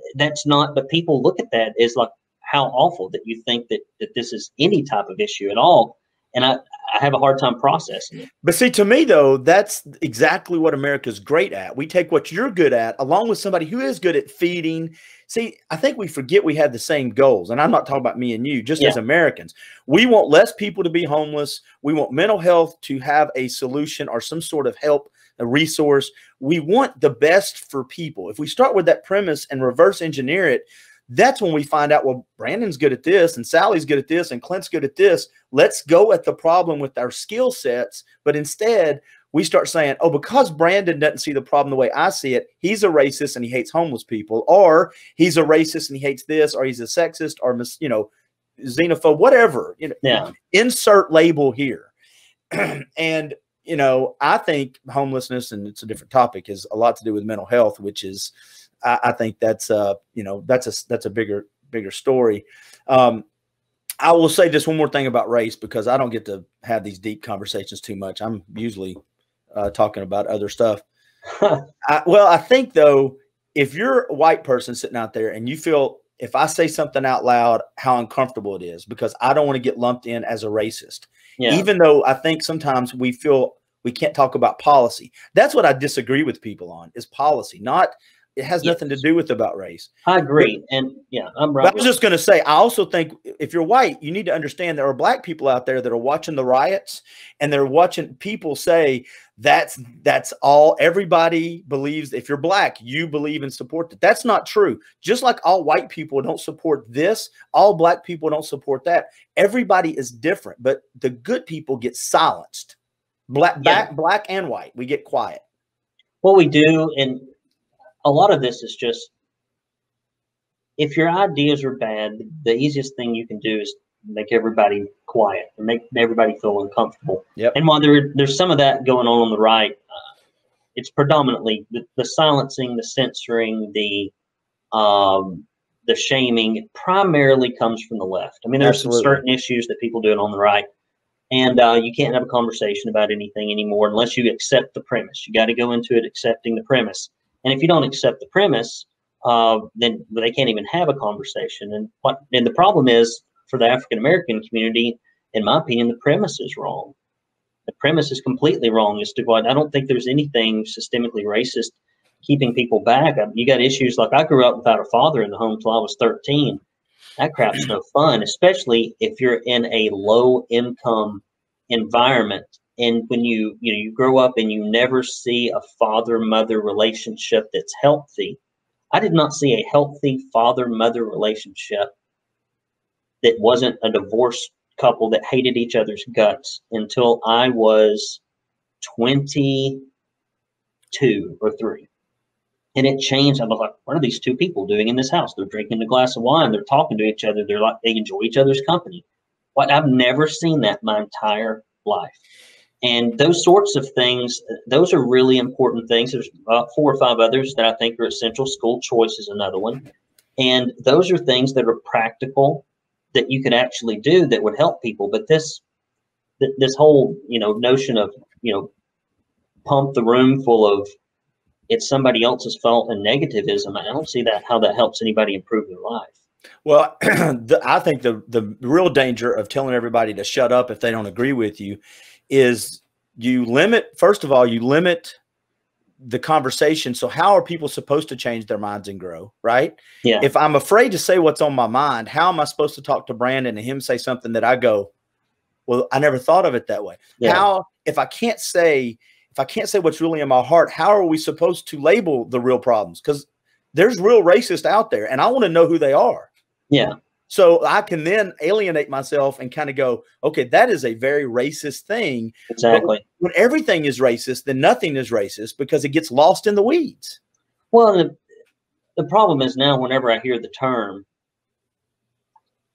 people look at that as like, how awful that you think that this is any type of issue at all. and I have a hard time processing it. But see, to me, though, that's exactly what America's great at. We take what you're good at along with somebody who is good at feeding. See, I think we forget we have the same goals. And I'm not talking about me and you, just as Americans. We want less people to be homeless. We want mental health to have a solution or some sort of help, a resource. We want the best for people. If we start with that premise and reverse engineer it, that's when we find out, well, Brandon's good at this and Sally's good at this and Clint's good at this. Let's go at the problem with our skill sets. But instead, we start saying, oh, because Brandon doesn't see the problem the way I see it, he's a racist and he hates homeless people, or he's a racist and he hates this, or he's a sexist or, xenophobe, whatever, insert label here. And, I think homelessness, and it's a different topic, has a lot to do with mental health, which is, I think that's that's a bigger story. I will say just one more thing about race, because I don't get to have these deep conversations too much. I'm usually talking about other stuff. I think, though, if you're a white person sitting out there and you feel, if I say something out loud, how uncomfortable it is, because I don't want to get lumped in as a racist, even though I think sometimes we feel we can't talk about policy. That's what I disagree with people on, is policy, not – it has nothing to do with about race. I agree. And I'm right. I was just going to say, I also think if you're white, you need to understand there are black people out there that are watching the riots, and they're watching people say that's all everybody believes. If you're black, you believe and support that. That's not true. Just like all white people don't support this, all black people don't support that. Everybody is different, but the good people get silenced. Black and white, we get quiet. What we do, and a lot of this is just, if your ideas are bad, the easiest thing you can do is make everybody quiet and make everybody feel uncomfortable. And while there's some of that going on the right, it's predominantly the silencing, the censoring, the shaming. It primarily comes from the left. I mean, there's some certain issues that people do it on the right, and you can't have a conversation about anything anymore unless you accept the premise. You got to go into it accepting the premise. And if you don't accept the premise, then they can't even have a conversation. And the problem is, for the African-American community, in my opinion, the premise is wrong. The premise is completely wrong as to what, I don't think there's anything systemically racist keeping people back. You got issues like, I grew up without a father in the home until I was 13. That crap's no fun, especially if you're in a low income environment. And when you grow up and you never see a father-mother relationship that's healthy. I did not see a healthy father-mother relationship that wasn't a divorced couple that hated each other's guts until I was 22 or 3. And it changed. I was like, what are these two people doing in this house? They're drinking a glass of wine. They're talking to each other. They're like, they enjoy each other's company. What, I've never seen that my entire life. And those sorts of things, those are really important things. There's about 4 or 5 others that I think are essential. School choice is another one. And those are things that are practical that you could actually do that would help people. But this whole, notion of, pump the room full of it's somebody else's fault and negativism, I don't see how that helps anybody improve their life. Well, I think the real danger of telling everybody to shut up if they don't agree with you is you limit the conversation. So how are people supposed to change their minds and grow, right? Yeah. If I'm afraid to say what's on my mind, how am I supposed to talk to Brandon and him say something that I go, well, I never thought of it that way. Yeah. If I can't say what's really in my heart, how are we supposed to label the real problems? Because there's real racists out there, and I want to know who they are. Yeah. So I can then alienate myself and kind of go, okay, that is a very racist thing. Exactly. But when everything is racist, then nothing is racist because it gets lost in the weeds. Well, the problem is now whenever I hear the term,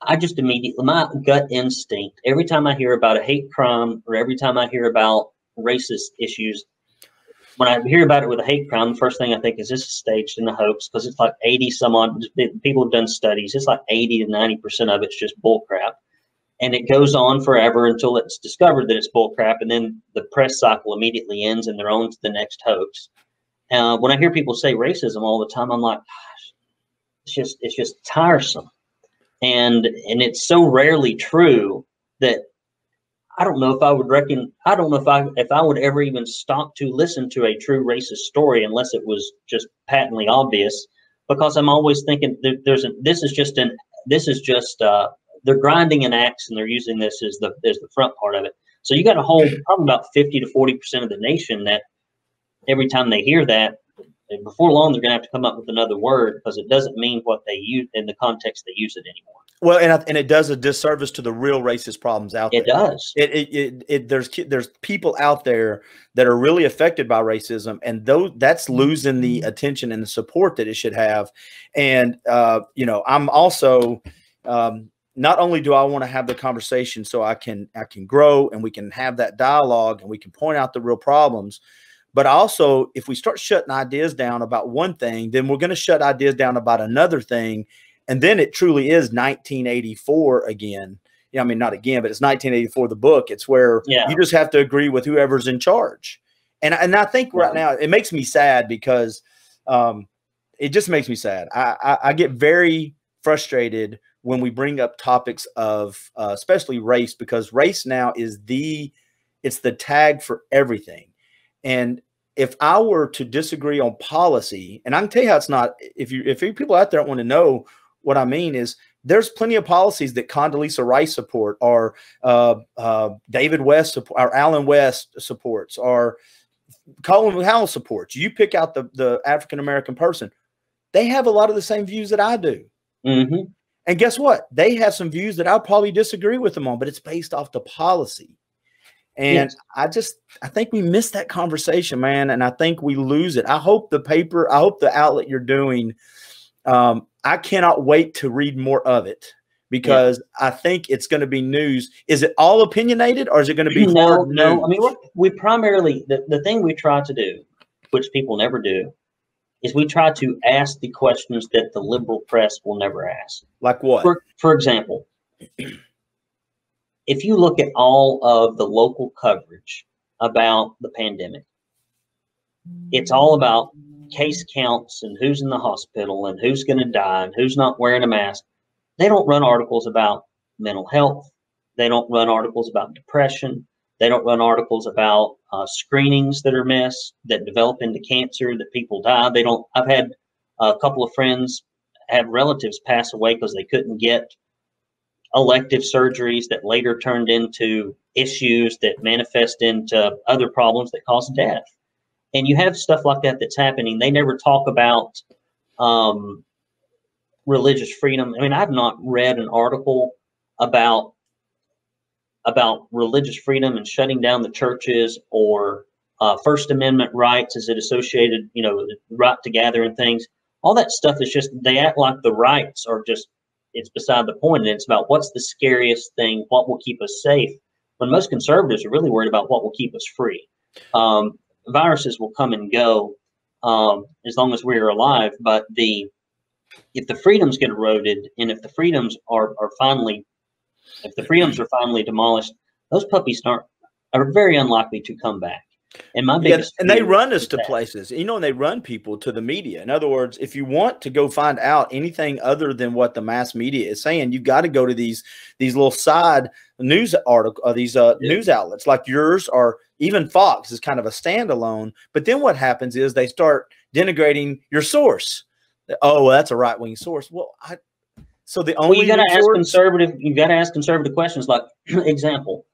I just immediately, my gut instinct, every time I hear about a hate crime or every time I hear about racist issues, when I hear about it with a hate crime, the first thing I think is this is staged in a hoax, because it's like 80 some odd people have done studies. It's like 80 to 90% of it's just bull crap. And it goes on forever until it's discovered that it's bull crap. And then the press cycle immediately ends and they're on to the next hoax. When I hear people say racism all the time, I'm like, gosh, it's just tiresome. And it's so rarely true that I don't know if I would I don't know if I would ever even stop to listen to a true racist story unless it was just patently obvious, because I'm always thinking that this is just they're grinding an axe and they're using this as the front part of it. So you got a whole probably about 50 to 40% of the nation that every time they hear that, before long they're going to have to come up with another word because it doesn't mean what they use in the context they use it anymore. Well, and it does a disservice to the real racist problems out there. It does. There's people out there that are really affected by racism, and that's losing the attention and the support that it should have. And you know, I'm also not only do I want to have the conversation so I can grow and we can have that dialogue and we can point out the real problems, but also if we start shutting ideas down about one thing, then we're going to shut ideas down about another thing. And then it truly is 1984 again. Yeah, I mean, not again, but it's 1984, the book. It's where you just have to agree with whoever's in charge. And I think right now it makes me sad because it just makes me sad. I get very frustrated when we bring up topics of especially race, because race now is it's the tag for everything. And if I were to disagree on policy, and I can tell you how it's not, if you people out there want to know what I mean, is there's plenty of policies that Condoleezza Rice support, or David West or Alan West supports, or Colin Howell supports. You pick out the African-American person. They have a lot of the same views that I do. Mm-hmm. And guess what? They have some views that I'll probably disagree with them on, but it's based off the policy. And I think we miss that conversation, man. And I think we lose it. I hope the outlet you're doing, I cannot wait to read more of it, because I think it's going to be news. Is it all opinionated, or is it going to be hard news? No. I mean, we primarily, the thing we try to do, which people never do, is we try to ask the questions that the liberal press will never ask. Like what? For example, if you look at all of the local coverage about the pandemic, it's all about case counts and who's in the hospital and who's going to die and who's not wearing a mask. They don't run articles about mental health. They don't run articles about depression. They don't run articles about screenings that are missed, that develop into cancer, that people die. I've had a couple of friends have relatives pass away because they couldn't get elective surgeries that later turned into issues that manifest into other problems that cause death. And you have stuff like that that's happening. They never talk about religious freedom. I mean, I've not read an article about religious freedom and shutting down the churches, or First Amendment rights as it associated, the right to gather and things. All that stuff is just, they act like the rights are just, it's beside the point. And it's about what's the scariest thing, what will keep us safe, when most conservatives are really worried about what will keep us free. Viruses will come and go as long as we're alive, but if the freedoms get eroded, and if the freedoms are finally demolished, those puppies are very unlikely to come back. And my biggest and they run us to places, and they run people to the media. In other words, if you want to go find out anything other than what the mass media is saying, you've got to go to these little side news news outlets like yours, or even Fox is kind of a standalone. But then what happens is they start denigrating your source. Oh, well, that's a right-wing source. Well, you got to ask conservative questions. Like, example,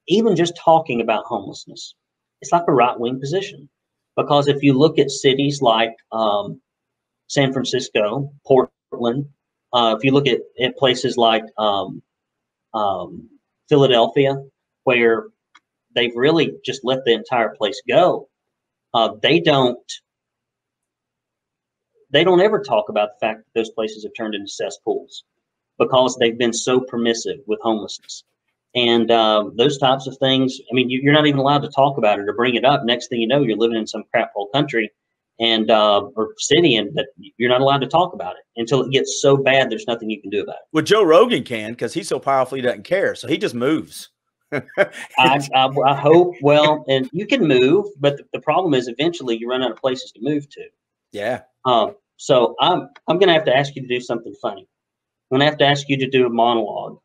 even just talking about homelessness, it's like a right-wing position, because if you look at cities like San Francisco, Portland, if you look at places like Philadelphia, where they've really just let the entire place go, they don't ever talk about the fact that those places have turned into cesspools, because they've been so permissive with homelessness. And those types of things, I mean, you're not even allowed to talk about it or bring it up. Next thing you know, you're living in some crap hole country and or city, and that you're not allowed to talk about it until it gets so bad there's nothing you can do about it. Well, Joe Rogan can, because he's so powerful he doesn't care, so he just moves. I hope. Well, and you can move, but the problem is eventually you run out of places to move to. Yeah. So I'm going to have to ask you to do something funny. I'm going to have to ask you to do a monologue.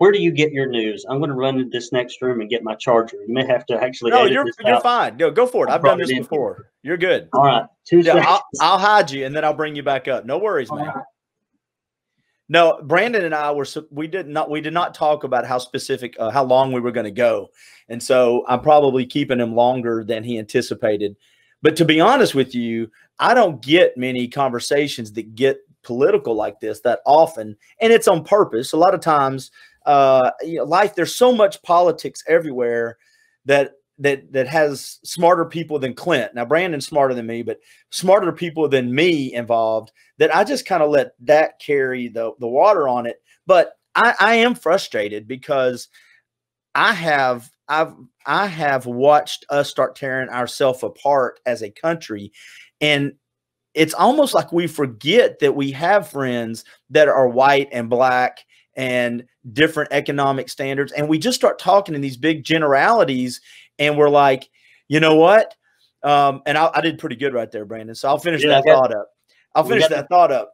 Where do you get your news? I'm going to run into this next room and get my charger. You may have to actually No, edit you're this you're out. fine. Go for it. I've done this before. You're good. All right, 2 Yeah, seconds. I'll hide you and then I'll bring you back up. No worries, man. Right. No, Brandon and I we did not talk about how specific, how long we were going to go, and so I'm probably keeping him longer than he anticipated. But to be honest with you, I don't get many conversations that get political like this that often, and it's on purpose. A lot of times, life, there's so much politics everywhere that has smarter people than Clint. Now, Brandon's smarter than me, but smarter people than me involved, that I just kind of let that carry the water on it. But I am frustrated because I have watched us start tearing ourselves apart as a country. And it's almost like we forget that we have friends that are white and black and different economic standards. And we just start talking in these big generalities. And we're like, you know what? And I did pretty good right there, Brandon. So I'll finish that thought up.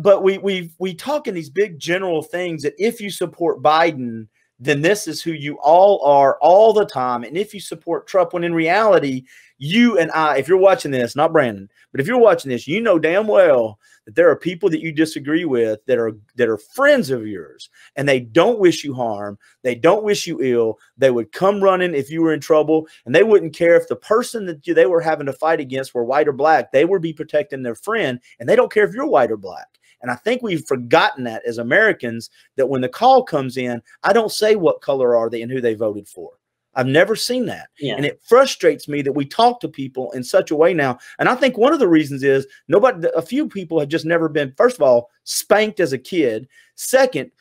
But we talk in these big general things that if you support Biden, then this is who you all are all the time. And if you support Trump, when in reality, you and I, if you're watching this, not Brandon, but if you're watching this, you know damn well that there are people that you disagree with that are friends of yours, and they don't wish you harm. They don't wish you ill. They would come running if you were in trouble, and they wouldn't care if the person that they were having to fight against were white or black. They would be protecting their friend, and they don't care if you're white or black. And I think we've forgotten that as Americans, that when the call comes in, I don't say what color are they and who they voted for. I've never seen that. Yeah. And it frustrates me that we talk to people in such a way now. And I think one of the reasons is a few people have just never been, first of all, spanked as a kid. Second,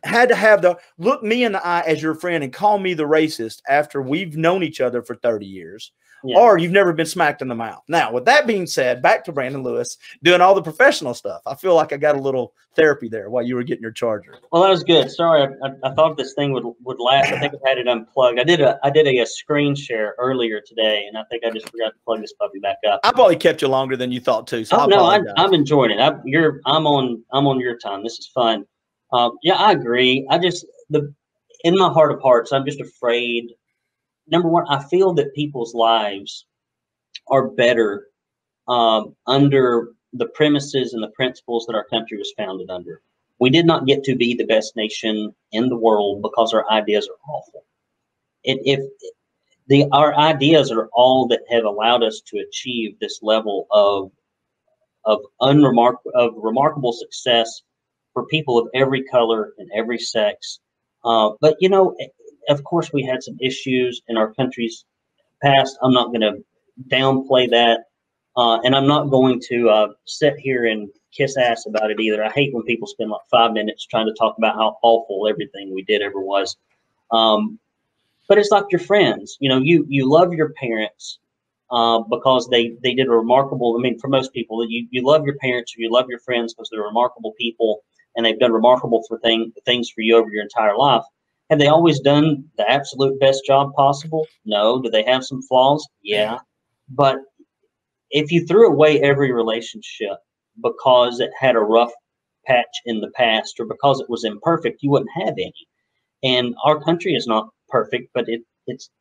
had to have the look me in the eye as your friend and call me the racist after we've known each other for 30 years. Yeah. Or you've never been smacked in the mouth. Now, with that being said, back to Brandon Lewis doing all the professional stuff. I feel like I got a little therapy there while you were getting your charger. Well, that was good. Sorry, I thought this thing would last. I think I had it unplugged. I did a screen share earlier today, and I think I just forgot to plug this puppy back up. I probably kept you longer than you thought too. So I'm enjoying it. I'm on your time. This is fun. Yeah, I agree. In my heart of hearts, I'm just afraid. Number one, I feel that people's lives are better under the premises and the principles that our country was founded under. We did not get to be the best nation in the world because our ideas are awful. Our ideas are all that have allowed us to achieve this level of remarkable success for people of every color and every sex. But you know, of course, we had some issues in our country's past. I'm not going to downplay that. And I'm not going to sit here and kiss ass about it either. I hate when people spend like 5 minutes trying to talk about how awful everything we did ever was. But it's like your friends. You know, you love your parents because they did a remarkable, I mean, for most people, you love your parents or you love your friends because they're remarkable people and they've done remarkable things for you over your entire life. Have they always done the absolute best job possible? No. Do they have some flaws? Yeah. But if you threw away every relationship because it had a rough patch in the past or because it was imperfect, you wouldn't have any. And our country is not perfect, but it's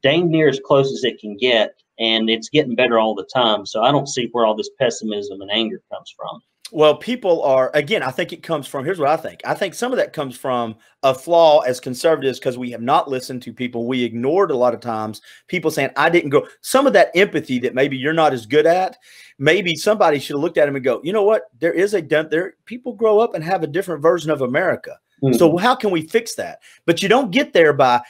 dang near as close as it can get, and it's getting better all the time. So I don't see where all this pessimism and anger comes from. Well, people are, again, I think it comes from, here's what I think. I think some of that comes from a flaw as conservatives because we have not listened to people. We ignored a lot of times people saying, I didn't go. Some of that empathy that maybe you're not as good at, maybe somebody should have looked at him and go, you know what? People grow up and have a different version of America. Mm-hmm. So how can we fix that? But you don't get there by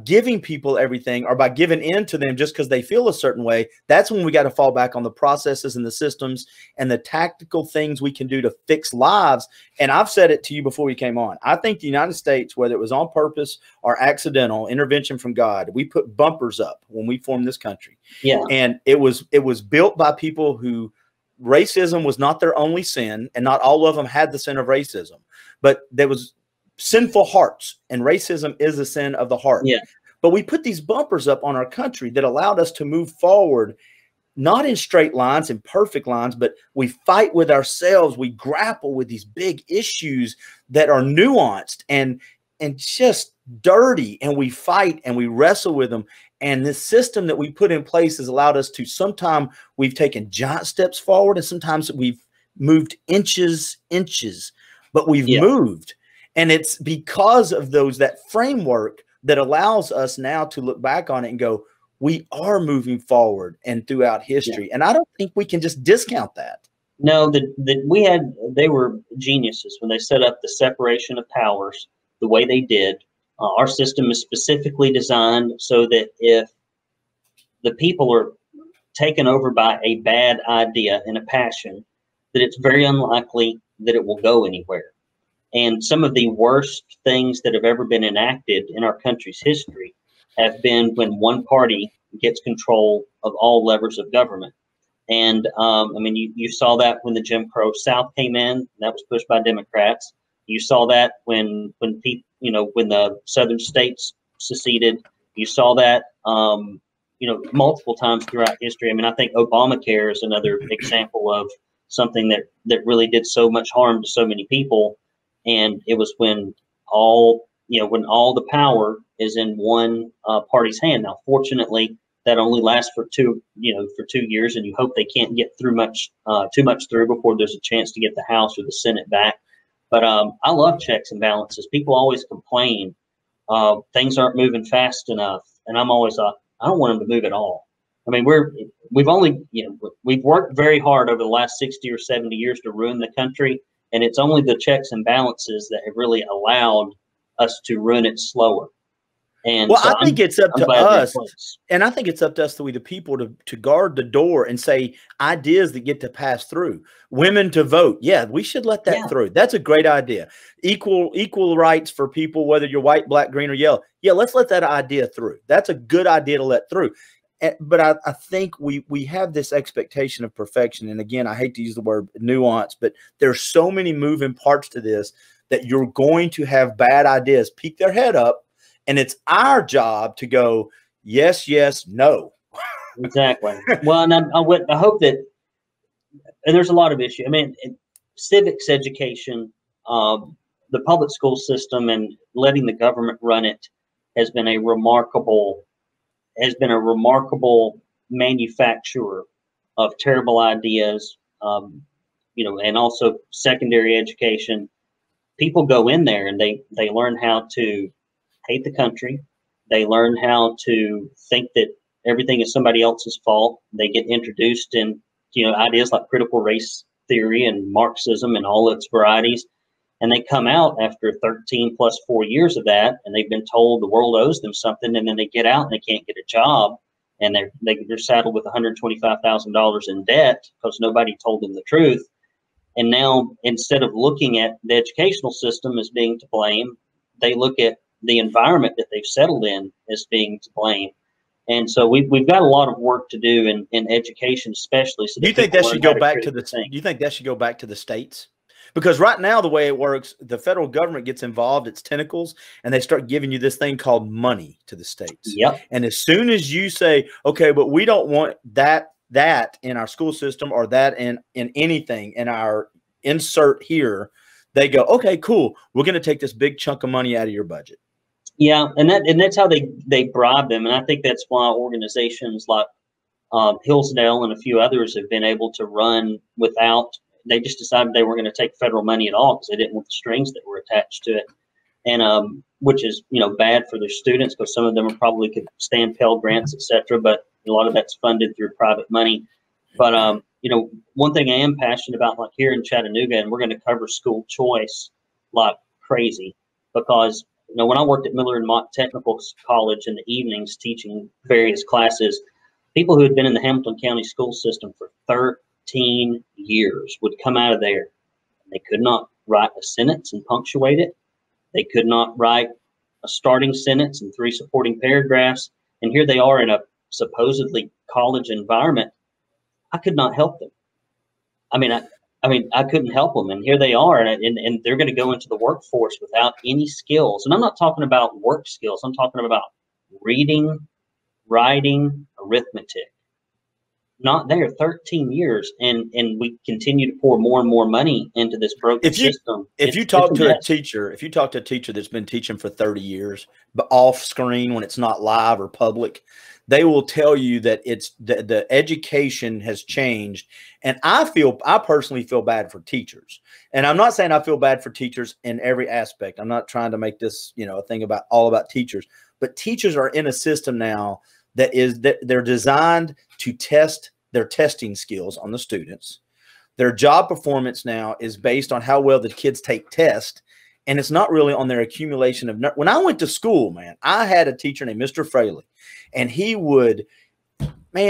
giving people everything or by giving in to them just because they feel a certain way. That's when we got to fall back on the processes and the systems and the tactical things we can do to fix lives. And I've said it to you before we came on. I think the United States, whether it was on purpose or accidental intervention from God, we put bumpers up when we formed this country. Yeah. And it was built by people who racism was not their only sin, and not all of them had the sin of racism, but there was sinful hearts, and racism is a sin of the heart. Yeah. But we put these bumpers up on our country that allowed us to move forward not in straight lines and perfect lines, but we fight with ourselves. We grapple with these big issues that are nuanced and just dirty, and we fight and we wrestle with them. And this system that we put in place has allowed us to, sometimes we've taken giant steps forward, and sometimes we've moved inches, but we've moved. And it's because of that framework that allows us now to look back on it and go, we are moving forward and throughout history. And I don't think we can just discount that. No, they were geniuses when they set up the separation of powers the way they did. Our system is specifically designed so that if the people are taken over by a bad idea and a passion, that it's very unlikely that it will go anywhere. And some of the worst things that have ever been enacted in our country's history have been when one party gets control of all levers of government. And I mean, you saw that when the Jim Crow South came in, that was pushed by Democrats. You saw that when people, when the southern states seceded. You saw that, multiple times throughout history. I mean, I think Obamacare is another example of something that really did so much harm to so many people. And it was when all the power is in one party's hand. Now, fortunately, that only lasts for 2 years, and you hope they can't get too much through before there's a chance to get the House or the Senate back. But I love checks and balances. People always complain things aren't moving fast enough, and I'm always I don't want them to move at all. I mean, we've worked very hard over the last 60 or 70 years to ruin the country, and it's only the checks and balances that have really allowed us to run it slower. And well, so I think it's up to us, and I think it's up to us, the people, to guard the door and say ideas that get to pass through. Women to vote, yeah, we should let that through. That's a great idea. Equal rights for people, whether you're white, black, green, or yellow. Yeah, let's let that idea through. That's a good idea to let through. But I think we have this expectation of perfection, and again, I hate to use the word nuance, but there's so many moving parts to this that you're going to have bad ideas peek their head up. And it's our job to go, yes, yes, no. Exactly. Well, and I hope that, and there's a lot of issues. I mean, civics education, the public school system, and letting the government run it has been a remarkable manufacturer of terrible ideas. And also secondary education. People go in there and they learn how to hate the country. They learn how to think that everything is somebody else's fault. They get introduced in, ideas like critical race theory and Marxism and all its varieties. And they come out after 13 plus 4 years of that, and they've been told the world owes them something. And then they get out and they can't get a job, and they're saddled with $125,000 in debt because nobody told them the truth. And now, instead of looking at the educational system as being to blame, they look at the environment that they've settled in as being to blame. And so we've got a lot of work to do in education, especially. So do you think that should go back to the? Do you think that should go back to the states? Because right now, the way it works, the federal government gets involved, its tentacles, and they start giving you this thing called money to the states. Yep. And as soon as you say, okay, but we don't want that in our school system, or that in anything in our insert here, they go, okay, cool, we're going to take this big chunk of money out of your budget. Yeah, and that's how they bribe them, and I think that's why organizations like Hillsdale and a few others have been able to run without. They just decided they weren't going to take federal money at all because they didn't want the strings that were attached to it, and which is bad for their students because some of them probably could stand Pell Grants, etc. But a lot of that's funded through private money. But one thing I am passionate about, like here in Chattanooga, and we're going to cover school choice like crazy, because when I worked at Miller and Mott Technical College in the evenings teaching various classes, people who had been in the Hamilton County school system for 13 years would come out of there, and they could not write a sentence and punctuate it. They could not write a starting sentence and 3 supporting paragraphs. And here they are in a supposedly college environment. I could not help them. I mean, I couldn't help them, and here they are, and they're going to go into the workforce without any skills. And I'm not talking about work skills. I'm talking about reading, writing, arithmetic. not there 13 years, and we continue to pour more and more money into this broken system. If you talk to a teacher that's been teaching for 30 years, but off screen when it's not live or public, they will tell you that it's the education has changed. And I personally feel bad for teachers. And I'm not saying I feel bad for teachers in every aspect. I'm not trying to make this, a thing about all about teachers, but teachers are in a system now that they're designed to test their testing skills on the students. Their job performance now is based on how well the kids take tests, and it's not really on their accumulation of. When I went to school, man, I had a teacher named Mr. Fraley, and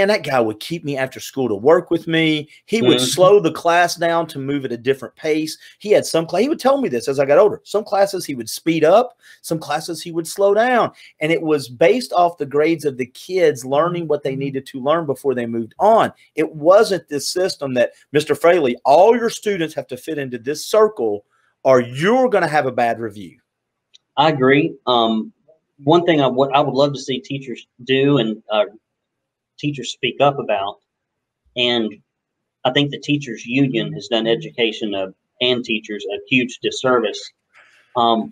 that guy would keep me after school to work with me. He would slow the class down to move at a different pace. He would tell me this as I got older. Some classes he would speed up, some classes he would slow down. And it was based off the grades of the kids learning what they needed to learn before they moved on. It wasn't this system that, Mr. Fraley, all your students have to fit into this circle or you're going to have a bad review. I agree. One thing I would love to see teachers do, and teachers speak up about, and I think the teachers union has done education and teachers a huge disservice. I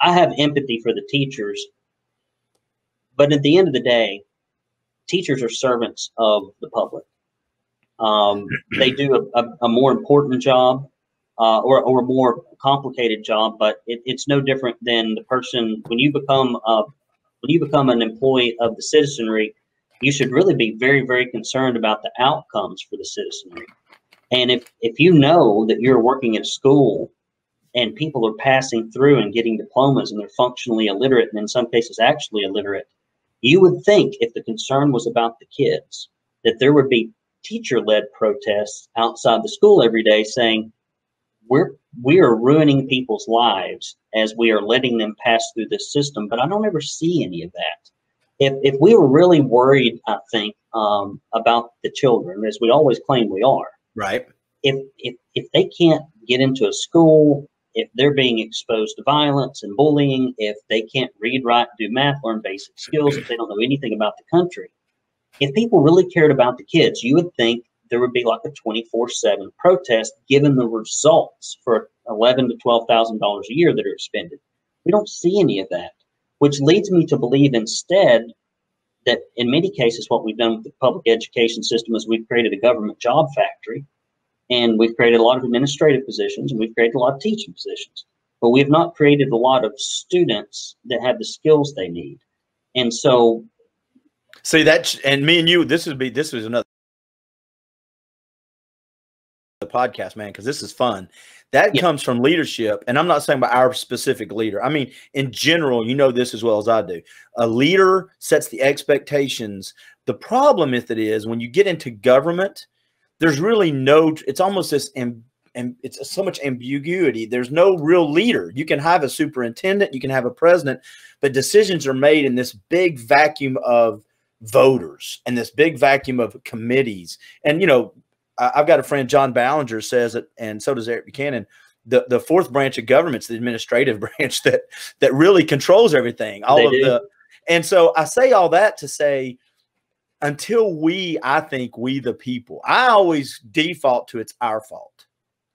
have empathy for the teachers, but at the end of the day, teachers are servants of the public. They do a more important job or a more complicated job, but it's no different than the person when you become an employee of the citizenry. You should really be very, very concerned about the outcomes for the citizenry. And if you know that you're working at a school and people are passing through and getting diplomas and they're functionally illiterate and in some cases actually illiterate, you would think if the concern was about the kids, that there would be teacher-led protests outside the school every day saying, we are ruining people's lives as we are letting them pass through this system. But I don't ever see any of that. If we were really worried, I think, about the children, as we always claim we are, right? If they can't get into a school, if they're being exposed to violence and bullying, if they can't read, write, do math, learn basic skills, if they don't know anything about the country, if people really cared about the kids, you would think there would be like a 24/7 protest given the results for $11,000 to $12,000 a year that are expended. We don't see any of that, which leads me to believe instead that in many cases what we've done with the public education system is we've created a government job factory, and we've created a lot of administrative positions, and we've created a lot of teaching positions, but we've not created a lot of students that have the skills they need. And so see that, and me and you, this is another podcast, man, because this is fun. That comes from leadership. And I'm not saying by our specific leader. I mean, in general, you know this as well as I do. A leader sets the expectations. The problem with it is when you get into government, there's really it's almost this, and it's so much ambiguity. There's no real leader. You can have a superintendent, you can have a president, but decisions are made in this big vacuum of voters and this big vacuum of committees. And, I've got a friend, John Ballinger, says it, and so does Eric Buchanan. The fourth branch of government's the administrative branch that really controls everything. And so I say all that to say, until I think we the people, I always default to it's our fault.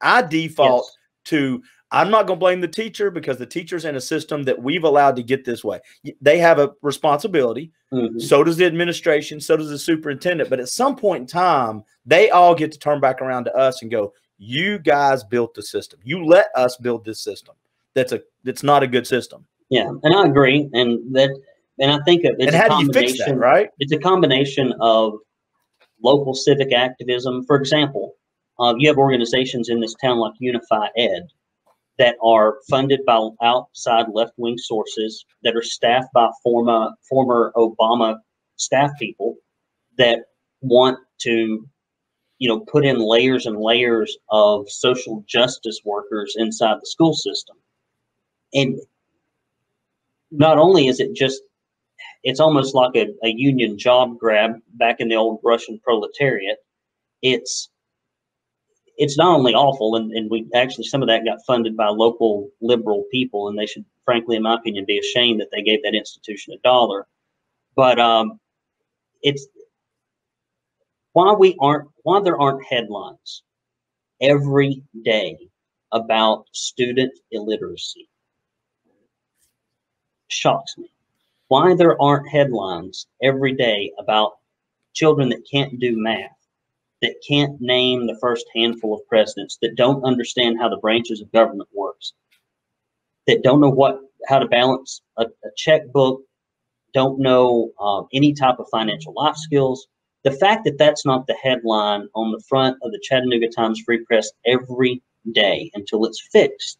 I default to I'm not going to blame the teacher because the teacher's in a system that we've allowed to get this way. They have a responsibility. So does the administration. So does the superintendent. But at some point in time, they all get to turn back around to us and go, you guys built the system. You let us build this system. That's not a good system. Yeah, and I agree. And I think it's how do you fix that, right? It's a combination of local civic activism. For example, you have organizations in this town like Unify Ed that are funded by outside left-wing sources, that are staffed by former Obama staff people that want to, put in layers and layers of social justice workers inside the school system. And not only is it's almost like a union job grab back in the old Russian proletariat. It's not only awful, and we actually, some of that got funded by local liberal people, and they should, frankly, in my opinion, be ashamed that they gave that institution $1. But why there aren't headlines every day about student illiteracy shocks me. Why there aren't headlines every day about children that can't do math, that can't name the first handful of presidents, that don't understand how the branches of government works, that don't know how to balance a checkbook, don't know any type of financial life skills. The fact that that's not the headline on the front of the Chattanooga Times Free Press every day until it's fixed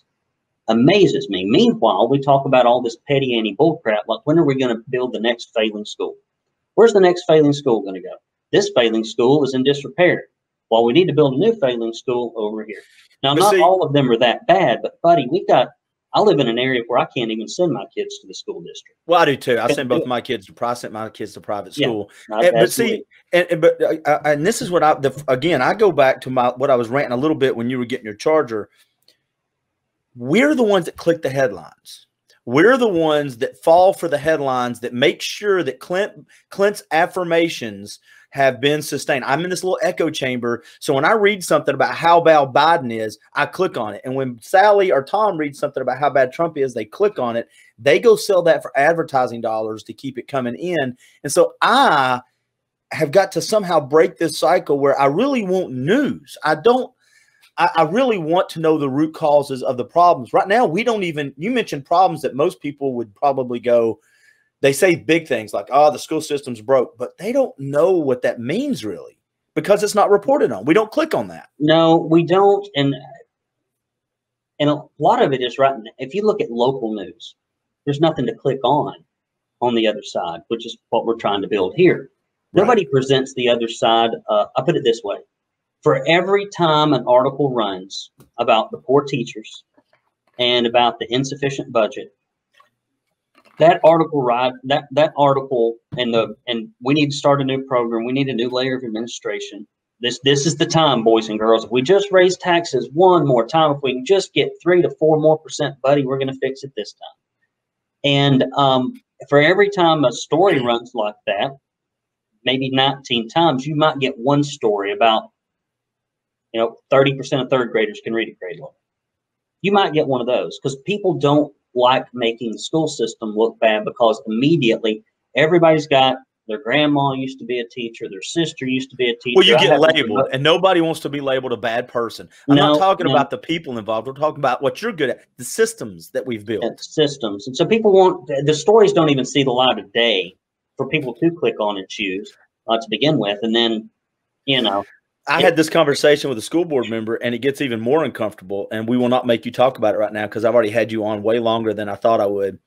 amazes me. Meanwhile, we talk about all this petty Annie bullcrap, like when are we going to build the next failing school? Where's the next failing school going to go? This failing school is in disrepair. Well, we need to build a new failing school over here. Now, not all of them are that bad, but buddy, I live in an area where I can't even send my kids to the school district. Well, I do too. I send both my kids to private school. Yeah, but see, and this is what again, I go back to what I was ranting a little bit when you were getting your charger. We're the ones that click the headlines. We're the ones that fall for the headlines that make sure that Clint's affirmations have been sustained. I'm in this little echo chamber. So when I read something about how bad Biden is, I click on it. And when Sally or Tom reads something about how bad Trump is, they click on it. They go sell that for advertising dollars to keep it coming in. And so I have got to somehow break this cycle where I really want news. I really want to know the root causes of the problems. Right now, we don't even, you mentioned problems that most people would probably go, they say big things like, oh, the school system's broke, but they don't know what that means really because it's not reported on. We don't click on that. No, we don't. And a lot of it is right. If you look at local news, there's nothing to click on the other side, which is what we're trying to build here. Right. Nobody presents the other side. I'll put it this way. For every time an article runs about the poor teachers and about the insufficient budget, that article and we need to start a new program. We need a new layer of administration. This is the time, boys and girls. If we just raise taxes one more time, if we can just get 3 to 4 more %, buddy, we're going to fix it this time. And for every time a story runs like that, maybe 19 times, you might get one story about 30% of third graders can read at grade level. You might get one of those because people don't like making the school system look bad because immediately everybody's got their grandma used to be a teacher, their sister used to be a teacher. Well, you get labeled, and nobody wants to be labeled a bad person. I'm not talking about the people involved. We're talking about what you're good at, the systems that we've built. Systems. And so people the stories don't even see the light of day for people to click on and choose to begin with. And then, I had this conversation with a school board member, and it gets even more uncomfortable, and we will not make you talk about it right now because I've already had you on way longer than I thought I would.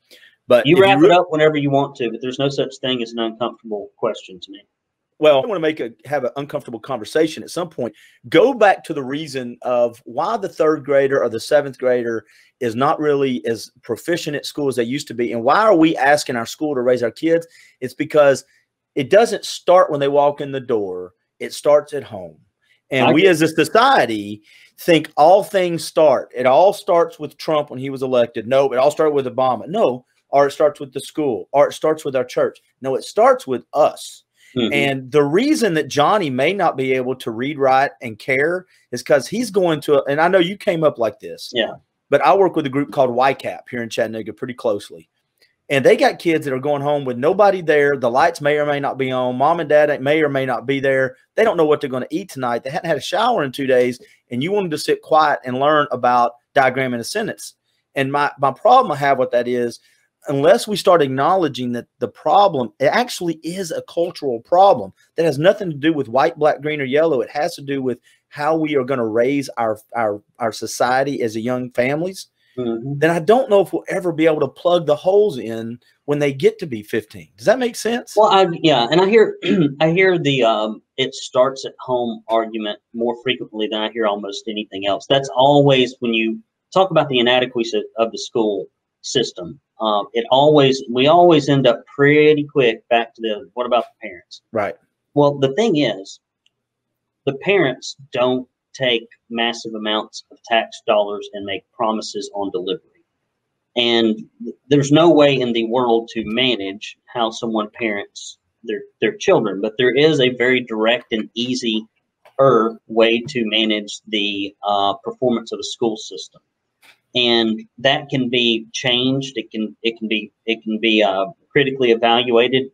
But you wrap it up whenever you want to, but there's no such thing as an uncomfortable question to me. Well, I want to have an uncomfortable conversation at some point. Go back to the reason of why the third grader or the seventh grader is not really as proficient at school as they used to be, and why are we asking our school to raise our kids? It's because it doesn't start when they walk in the door. It starts at home. And we as a society think all things start. It all starts with Trump when he was elected. No, it all started with Obama. No, or it starts with the school, or it starts with our church. No, it starts with us. Mm-hmm. And the reason that Johnny may not be able to read, write, and care is because he's going to, and I know you came up like this. Yeah. But I work with a group called YCAP here in Chattanooga pretty closely. And they got kids that are going home with nobody there. The lights may or may not be on. Mom and dad may or may not be there. They don't know what they're going to eat tonight. They hadn't had a shower in 2 days, and you want them to sit quiet and learn about diagramming a sentence. And my problem I have with that is, unless we start acknowledging that the problem, it actually is a cultural problem that has nothing to do with white, black, green, or yellow. It has to do with how we are going to raise our society as a young families. Mm-hmm. Then I don't know if we'll ever be able to plug the holes in when they get to be 15. Does that make sense? Well, yeah, and I hear the it starts at home argument more frequently than I hear almost anything else. That's always when you talk about the inadequacy of the school system. We always end up pretty quick back to what about the parents? Right. Well, the thing is, the parents don't take massive amounts of tax dollars and make promises on delivery. And there's no way in the world to manage how someone parents their children, but there is a very direct and easy way to manage the performance of a school system, and that can be changed. It can be critically evaluated,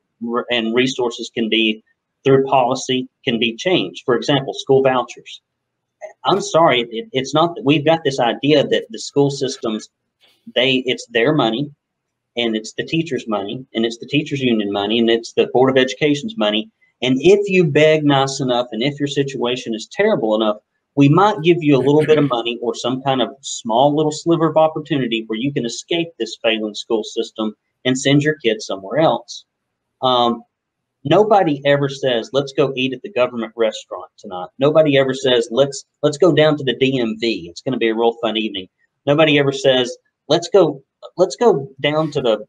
and resources can be, through policy, can be changed. For example, school vouchers. I'm sorry, it's not that we've got this idea that the school systems, it's their money, and it's the teachers' money, and it's the teachers' union money, and it's the Board of Education's money. And if you beg nice enough, and if your situation is terrible enough, we might give you a little bit of money or some kind of small little sliver of opportunity where you can escape this failing school system and send your kids somewhere else. Nobody ever says, let's go eat at the government restaurant tonight. Nobody ever says, let's go down to the DMV. It's going to be a real fun evening. Nobody ever says, let's go down to the,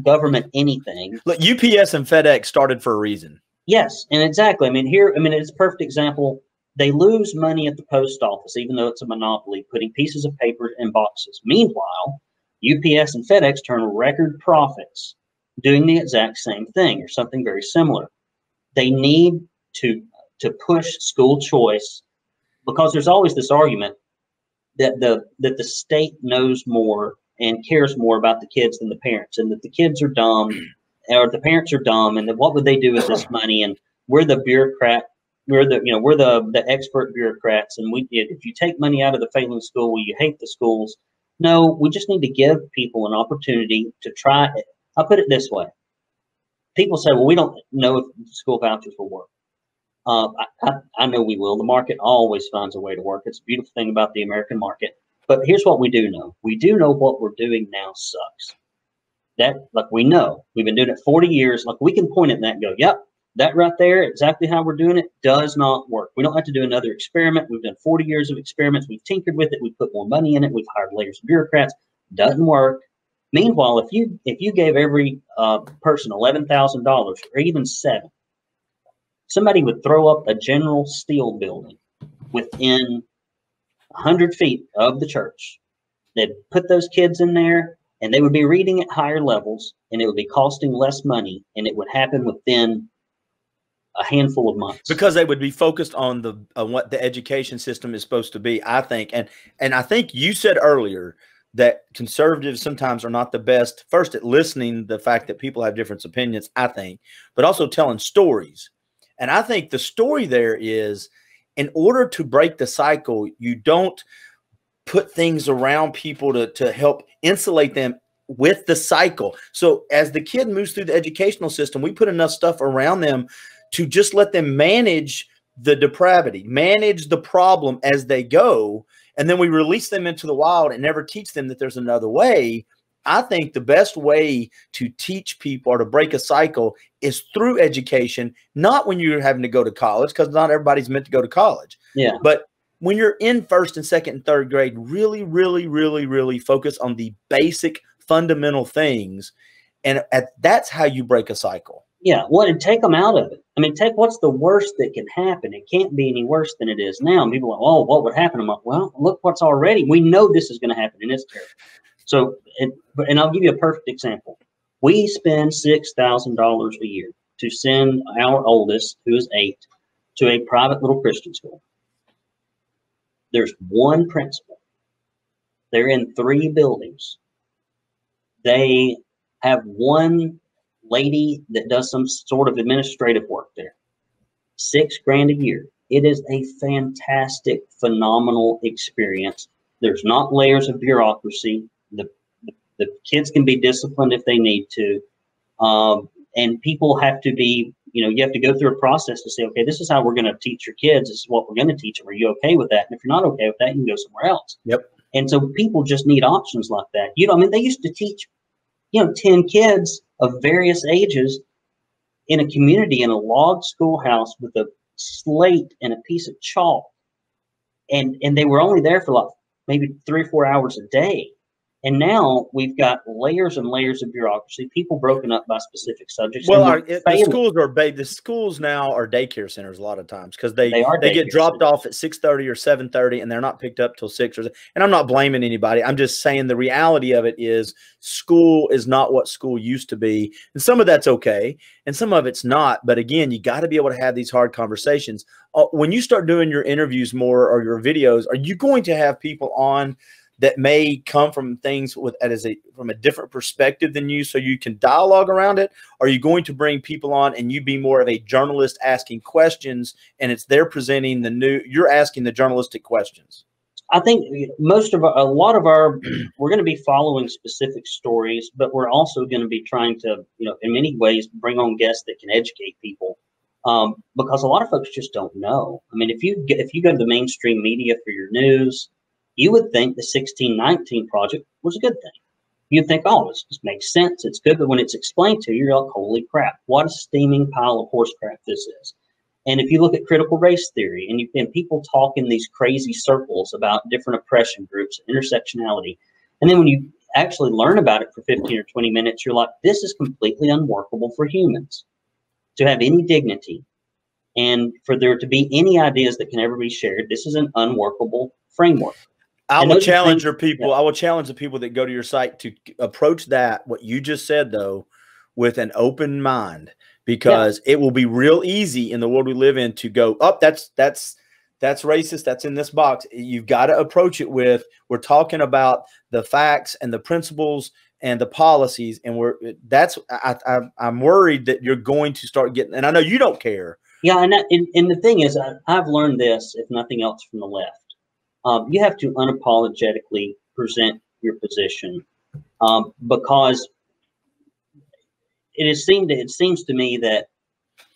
government anything. Look, UPS and FedEx started for a reason. Yes, and exactly. It's a perfect example. They lose money at the post office, even though it's a monopoly, putting pieces of paper in boxes. Meanwhile, UPS and FedEx turn record profits doing the exact same thing or something very similar. They need to push school choice, because there's always this argument that the state knows more and cares more about the kids than the parents, and that the kids are dumb or the parents are dumb, and that what would they do with this money? And we're the bureaucrat, we're the expert bureaucrats, and if you take money out of the failing school, well, you hate the schools. No, we just need to give people an opportunity to try it. I'll put it this way. People say, well, we don't know if school vouchers will work. I know we will. The market always finds a way to work. It's a beautiful thing about the American market. But here's what we do know. We do know what we're doing now sucks. We know. We've been doing it 40 years. We can point at that and go, yep, that right there, exactly how we're doing it, does not work. We don't have to do another experiment. We've done 40 years of experiments. We've tinkered with it. We've put more money in it. We've hired layers of bureaucrats. Doesn't work. Meanwhile, if you gave every person $11,000 or even $7,000, somebody would throw up a General Steel building within 100 feet of the church. They'd put those kids in there, and they would be reading at higher levels, and it would be costing less money, and it would happen within a handful of months. Because they would be focused on what the education system is supposed to be, I think. And I think you said earlier that conservatives sometimes are not the best, first at listening, the fact that people have different opinions, I think, but also telling stories. And I think the story there is, in order to break the cycle, you don't put things around people to help insulate them with the cycle. So as the kid moves through the educational system, we put enough stuff around them to just let them manage the depravity, manage the problem as they go, and then we release them into the wild and never teach them that there's another way. I think the best way to teach people or to break a cycle is through education, not when you're having to go to college, because not everybody's meant to go to college. Yeah. But when you're in first and second and third grade, really, really, really, really focus on the basic fundamental things. And that's how you break a cycle. Yeah. Well, and take them out of it. Take what's the worst that can happen. It can't be any worse than it is now. And people are like, oh, what would happen? I'm like, well, look what's already. We know this is going to happen, and it's terrible. So, and I'll give you a perfect example. We spend $6,000 a year to send our oldest, who is 8, to a private little Christian school. There's one principal. They're in 3 buildings. They have one lady that does some sort of administrative work there. $6,000 a year. It is a fantastic, phenomenal experience. There's not layers of bureaucracy. The kids can be disciplined if they need to. And people have to be, you have to go through a process to say, okay, this is how we're going to teach your kids. This is what we're going to teach them. Are you okay with that? And if you're not okay with that, you can go somewhere else. Yep. And so people just need options like that. They used to teach, 10 kids of various ages in a community in a log schoolhouse with a slate and a piece of chalk. And they were only there for maybe 3 or 4 hours a day. And now we've got layers and layers of bureaucracy, people broken up by specific subjects. Well, the schools now are daycare centers a lot of times because they get dropped off at 6:30 or 7:30 and they're not picked up till 6 or. And I'm not blaming anybody. I'm just saying the reality of it is school is not what school used to be, and some of that's okay, and some of it's not. But again, you got to be able to have these hard conversations. When you start doing your interviews more or your videos, are you going to have people on that may come from things from a different perspective than you, so you can dialogue around it? Are you going to bring people on and you be more of a journalist asking questions, and it's they're presenting you're asking the journalistic questions? I think a lot of our, we're going to be following specific stories, but we're also going to be trying to, in many ways, bring on guests that can educate people, because a lot of folks just don't know. I mean, if you go to the mainstream media for your news, you would think the 1619 project was a good thing. You'd think, oh, this just makes sense. It's good. But when it's explained to you, you're like, holy crap, what a steaming pile of horse crap this is. And if you look at critical race theory and people talk in these crazy circles about different oppression groups, intersectionality, and then when you actually learn about it for 15 or 20 minutes, you're like, this is completely unworkable for humans to have any dignity and for there to be any ideas that can ever be shared. This is an unworkable framework. I will challenge the people that go to your site to approach what you just said, though, with an open mind, because it will be real easy in the world we live in to go, oh, that's racist. That's in this box. You've got to approach it with, we're talking about the facts and the principles and the policies. And I'm worried that you're going to start getting, and I know you don't care. Yeah. And the thing is, I've learned this, if nothing else, from the left. You have to unapologetically present your position, because it seems to me that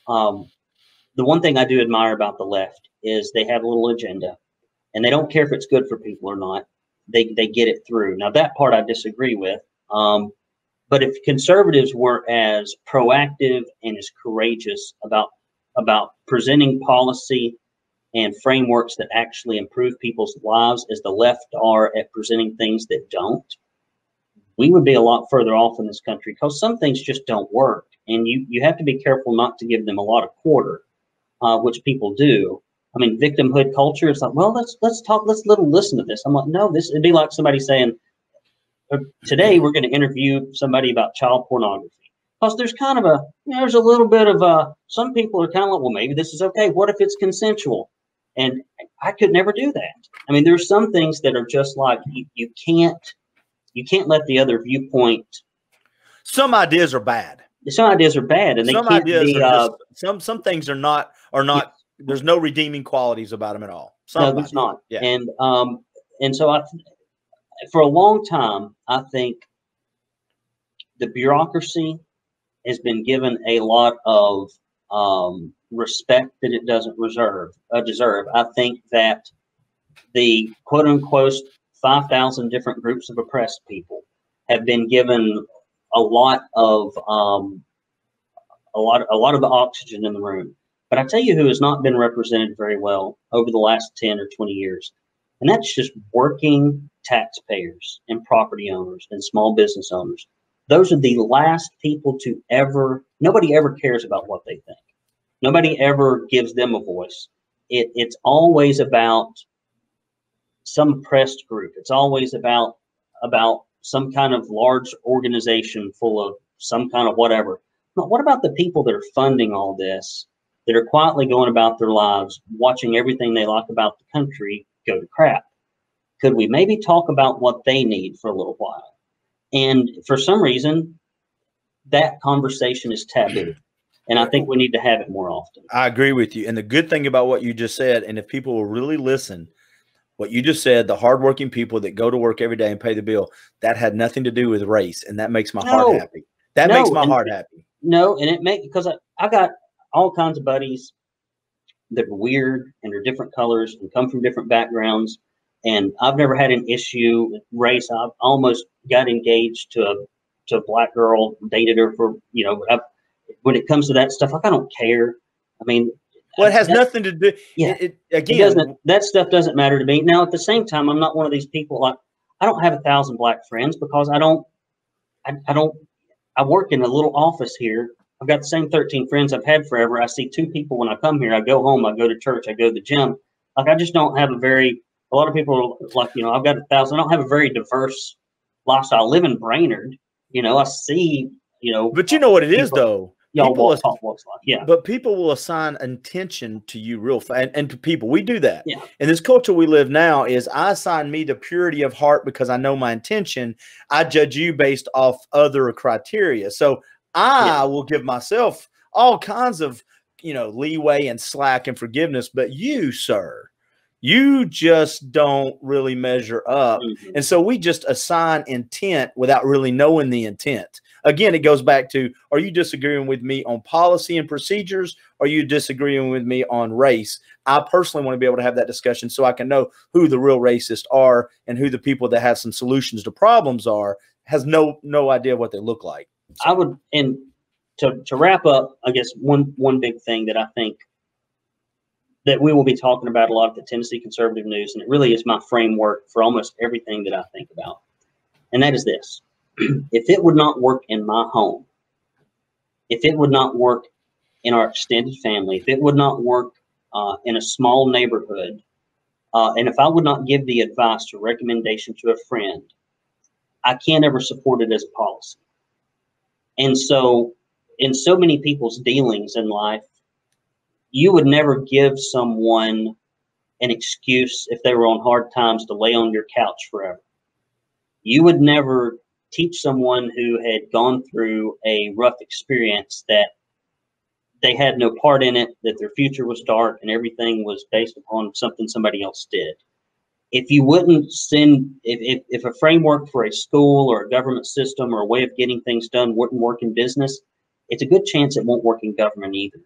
the one thing I do admire about the left is they have a little agenda, and they don't care if it's good for people or not. They get it through. Now that part I disagree with, but if conservatives were as proactive and as courageous about presenting policy and frameworks that actually improve people's lives as the left are at presenting things that don't, we would be a lot further off in this country, because some things just don't work. And you have to be careful not to give them a lot of quarter, which people do. I mean, victimhood culture, it's like, well, let's listen to this. I'm like, no, it'd be like somebody saying, today we're going to interview somebody about child pornography. Because there's kind of there's a little bit of some people are kind of like, well, maybe this is okay. What if it's consensual? And I could never do that. I mean, there's some things that are just like, you can't let the other viewpoint. Some ideas are bad. Some ideas are bad, and some ideas are just, some things are not. There's no redeeming qualities about them at all. No, there's not. Yeah. And so for a long time, I think the bureaucracy has been given a lot of respect that it doesn't deserve. I think that the quote unquote 5,000 different groups of oppressed people have been given a lot of the oxygen in the room. But I tell you who has not been represented very well over the last 10 or 20 years, and that's just working taxpayers and property owners and small business owners. Those are the last people nobody ever cares about what they think. Nobody ever gives them a voice. It's always about some oppressed group. It's always about some kind of large organization full of some kind of whatever. But what about the people that are funding all this, that are quietly going about their lives, watching everything they like about the country go to crap? Could we maybe talk about what they need for a little while? And for some reason, that conversation is taboo. And I think we need to have it more often. I agree with you. And the good thing about what you just said, and if people will really listen, what you just said, the hardworking people that go to work every day and pay the bill, that had nothing to do with race. And that makes my heart happy. That makes my heart happy. No, and because I got all kinds of buddies that are weird and are different colors and come from different backgrounds. And I've never had an issue with race. I've almost got engaged to a black girl, dated her for, when it comes to that stuff, I don't care. I mean, well, it has nothing to do. Yeah, that stuff doesn't matter to me. Now, at the same time, I'm not one of these people like, I don't have 1,000 black friends because I work in a little office here. I've got the same 13 friends I've had forever. I see 2 people when I come here. I go home, I go to church, I go to the gym. Like, I just don't have a lot of people are like, I've got 1,000. I don't have a very diverse lifestyle. I live in Brainerd. I see, But you know what it is, though? Y'all walk life. Yeah. But people will assign intention to you real fast. And to people, we do that. Yeah. And this culture we live now is I assign me the purity of heart because I know my intention. I judge you based off other criteria. So I will give myself all kinds of, leeway and slack and forgiveness. But you, sir, you just don't really measure up. Mm-hmm. And so we just assign intent without really knowing the intent. Again, it goes back to, are you disagreeing with me on policy and procedures? Or are you disagreeing with me on race? I personally want to be able to have that discussion so I can know who the real racists are and who the people that have some solutions to problems are, has no idea what they look like. So. I would, and to wrap up, I guess one big thing that I think that we will be talking about a lot of the Tennessee Conservative News, and it really is my framework for almost everything that I think about, and that is this. If it would not work in my home, if it would not work in our extended family, if it would not work in a small neighborhood, and if I would not give the advice or recommendation to a friend, I can't ever support it as a policy. And so in so many people's dealings in life, you would never give someone an excuse if they were on hard times to lay on your couch forever. You would never teach someone who had gone through a rough experience that they had no part in it, that their future was dark and everything was based upon something somebody else did. If you wouldn't send, if a framework for a school or a government system or a way of getting things done wouldn't work in business, it's a good chance it won't work in government either.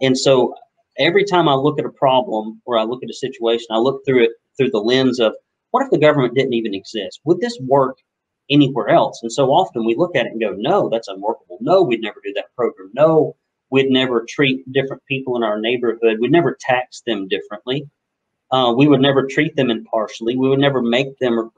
And so every time I look at a problem or I look at a situation, I look through it through the lens of, what if the government didn't even exist? Would this work anywhere else? And so often we look at it and go, no, that's unworkable. No, we'd never do that program. No, we'd never treat different people in our neighborhood. We'd never tax them differently. We would never treat them impartially. We would never make them or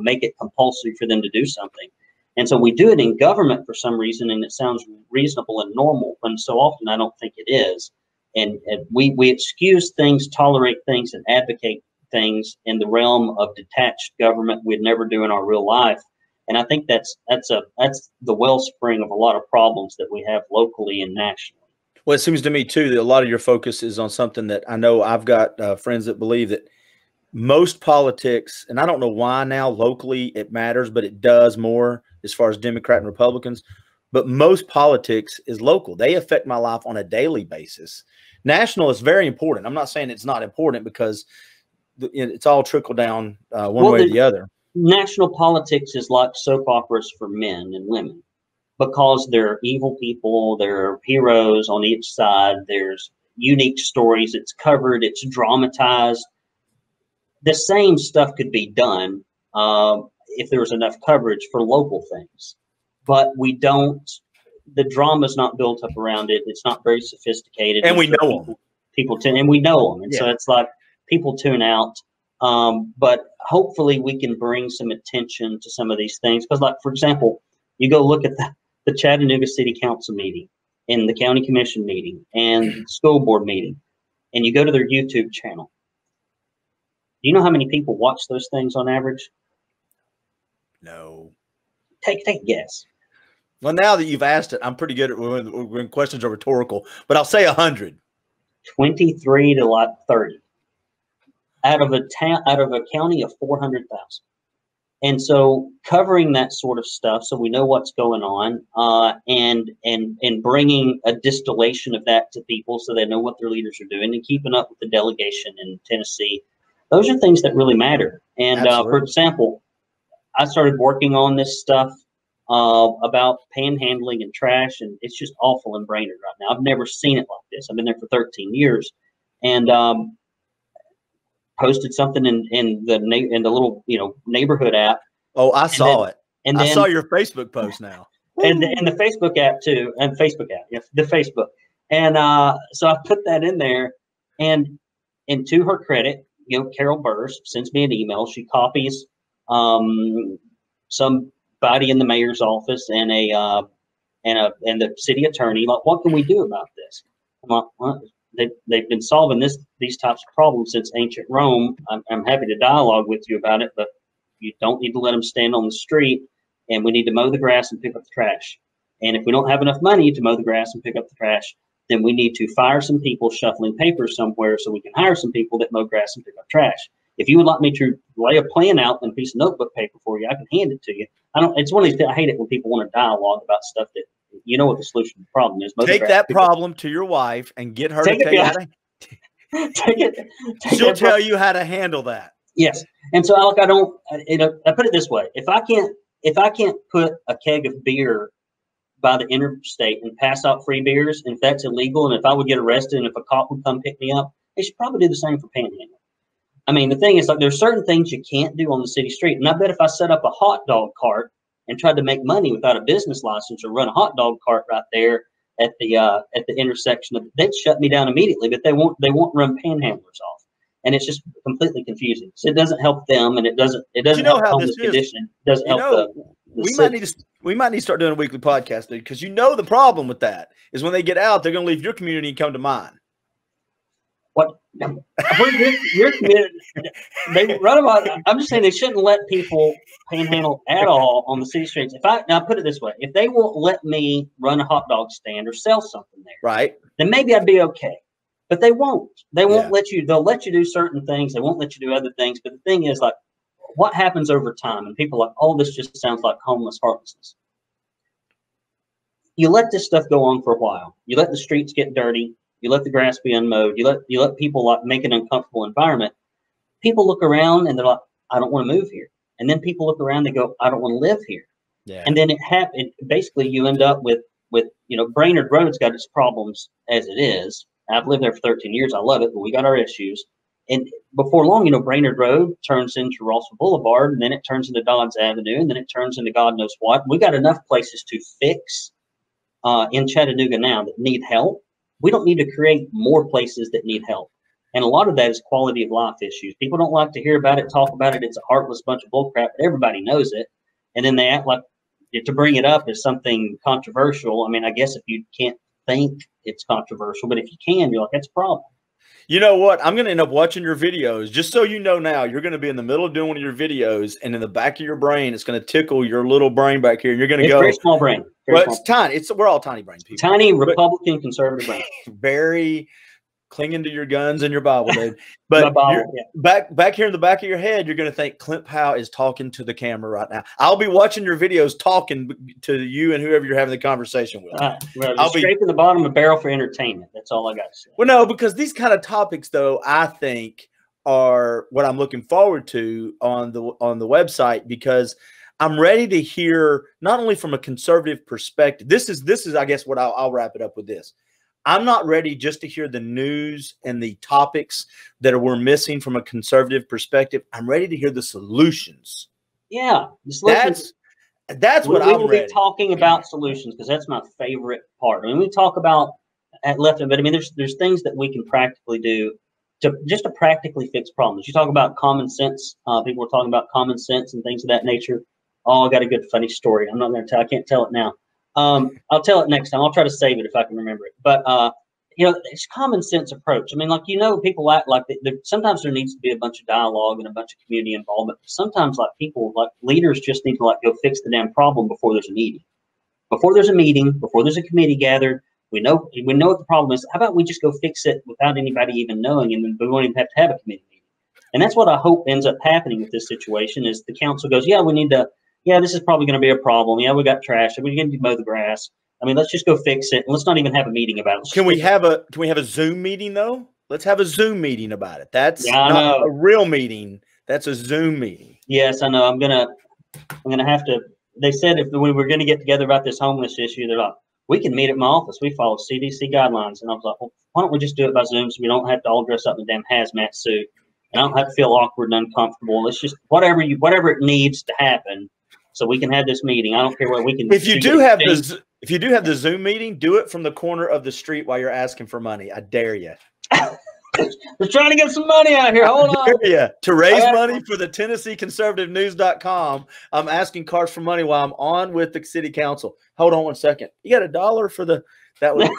make it compulsory for them to do something. And so we do it in government for some reason, and it sounds reasonable and normal, when so often I don't think it is. And we excuse things, tolerate things, and advocate things in the realm of detached government we'd never do in our real life. And I think that's the wellspring of a lot of problems that we have locally and nationally. Well, it seems to me, too, that a lot of your focus is on something that I know I've got friends that believe that most politics, and I don't know why now locally it matters, but it does more as far as Democrat and Republicans, but most politics is local. They affect my life on a daily basis. National is very important. I'm not saying it's not important because it's all trickle down one way or the other. National politics is like soap operas for men and women because they're evil people, there are heroes on each side, there's unique stories, it's covered, it's dramatized. The same stuff could be done if there was enough coverage for local things, but we don't. The drama's not built up around it. It's not very sophisticated, and we know them. People tune, and we know them, and so it's like people tune out. But hopefully, we can bring some attention to some of these things. Because, like for example, you go look at the Chattanooga City Council meeting, and the County Commission meeting, and the school board meeting, and you go to their YouTube channel. Do you know how many people watch those things on average? No. Take a guess. Well, now that you've asked it, I'm pretty good at when questions are rhetorical, but I'll say 100. 23 to like 30 out of a county of 400,000. And so covering that sort of stuff, so we know what's going on, and bringing a distillation of that to people so they know what their leaders are doing, and keeping up with the delegation in Tennessee. Those are things that really matter. And for example, I started working on this stuff about panhandling and trash, and it's just awful in Brainerd right now. I've never seen it like this. I've been there for 13 years, and posted something in the little neighborhood app. Oh, I saw it. And I saw your Facebook post now. and the Facebook app too, and Facebook app, the Facebook. And so I put that in there, and to her credit, Carol Burst sends me an email. She copies somebody in the mayor's office and the city attorney. Like, what can we do about this? I'm like, well, they've been solving these types of problems since ancient Rome. I'm happy to dialogue with you about it, but you don't need to let them stand on the street. And we need to mow the grass and pick up the trash. And if we don't have enough money to mow the grass and pick up the trash, then we need to fire some people shuffling papers somewhere so we can hire some people that mow grass and pick up trash. If you would like me to lay a plan out in a piece of notebook paper for you, I can hand it to you. It's one of these things. I hate it when people want to dialogue about stuff that you know what the solution to the problem is. Take that problem to your wife and get her to tell you how to take it. She'll tell you how to handle that. Yes. And so I put it this way. If I can't put a keg of beer by the interstate and pass out free beers, and if that's illegal, and if I would get arrested, and if a cop would come pick me up, they should probably do the same for panhandling. I mean, the thing is, like, there's certain things you can't do on the city street. And I bet if I set up a hot dog cart and tried to make money without a business license or run a hot dog cart right there at the intersection, they'd shut me down immediately. But they won't run panhandlers off, and it's just completely confusing. So it doesn't help them, and it doesn't help homeless condition. It doesn't help we might need to start doing a weekly podcast, dude, because the problem with that is when they get out, they're going to leave your community and come to mine. What? Your community? They run about. I'm just saying they shouldn't let people panhandle at all on the city streets. Now put it this way: if they won't let me run a hot dog stand or sell something there, right? Then maybe I'd be okay. But they won't. They won't let you. They'll let you do certain things. They won't let you do other things. But the thing is, like, what happens over time? And people are like, oh, this just sounds like homeless heartlessness. You let this stuff go on for a while. You let the streets get dirty. You let the grass be unmowed. You let people like make an uncomfortable environment. People look around and they're like, I don't want to move here. And then people look around and go, I don't want to live here. Yeah. And then basically you end up with Brainerd Road's got its problems as it is. I've lived there for 13 years. I love it, but we got our issues. And before long, Brainerd Road turns into Rossville Boulevard, and then it turns into Dodds Avenue, and then it turns into God knows what. We got enough places to fix in Chattanooga now that need help. We don't need to create more places that need help. And a lot of that is quality of life issues. People don't like to hear about it, talk about it. It's a heartless bunch of bullcrap, but everybody knows it. And then they act like to bring it up as something controversial. I mean, I guess if you can't think it's controversial, but if you can, you're like, that's a problem. You know what? I'm going to end up watching your videos. Just so you know now, you're going to be in the middle of doing one of your videos, and in the back of your brain, it's going to tickle your little brain back here, and you're going to go. Very small brain. Well, it's tiny. We're all tiny brain people. Tiny Republican conservative brain. Very clinging to your guns and your Bible, dude. But back here in the back of your head, you're going to think Clint Powell is talking to the camera right now. I'll be watching your videos, talking to you and whoever you're having the conversation with. I'll be scraping the bottom of the barrel for entertainment. That's all I got to say. Well, no, because these kind of topics, though, I think are what I'm looking forward to on the website, because I'm ready to hear not only from a conservative perspective. This is I guess what I'll wrap it up with this. I'm not ready just to hear the news and the topics that we're missing from a conservative perspective. I'm ready to hear the solutions. Yeah, that's what I'm ready. We will be talking about solutions, because that's my favorite part. I mean, we talk about at left, but I mean, there's things that we can practically do to practically fix problems. You talk about common sense. People are talking about common sense and things of that nature. Oh, I got a good funny story. I'm not going to tell. I can't tell it now. I'll tell it next time. I'll try to save it if I can remember it. But it's common sense approach. I mean, people act like sometimes there needs to be a bunch of dialogue and a bunch of community involvement. Sometimes, leaders just need to go fix the damn problem before there's a meeting. Before there's a meeting, before there's a committee gathered, we know what the problem is. How about we just go fix it without anybody even knowing, and then we won't even have to have a committee meeting. And that's what I hope ends up happening with this situation. Is the council goes, this is probably going to be a problem. Yeah, we got trash. We're going to mow the grass. I mean, let's just go fix it, and let's not even have a meeting about it. Can we have a Zoom meeting though? Let's have a Zoom meeting about it. That's not a real meeting. That's a Zoom meeting. Yes, I know. I'm gonna have to. They said if we were going to get together about this homeless issue, they're like, we can meet at my office. We follow CDC guidelines, and I was like, well, why don't we just do it by Zoom so we don't have to all dress up in a damn hazmat suit, and I don't have to feel awkward and uncomfortable. It's just whatever it needs to happen, so we can have this meeting. I don't care what we can. If you do have the Zoom meeting, do it from the corner of the street while you're asking for money. I dare you. We're trying to get some money out here. Hold on. Yeah, to raise money for the TennesseeConservativeNews.com. I'm asking Cars for money while I'm on with the city council. Hold on one second. You got $1 for the that was.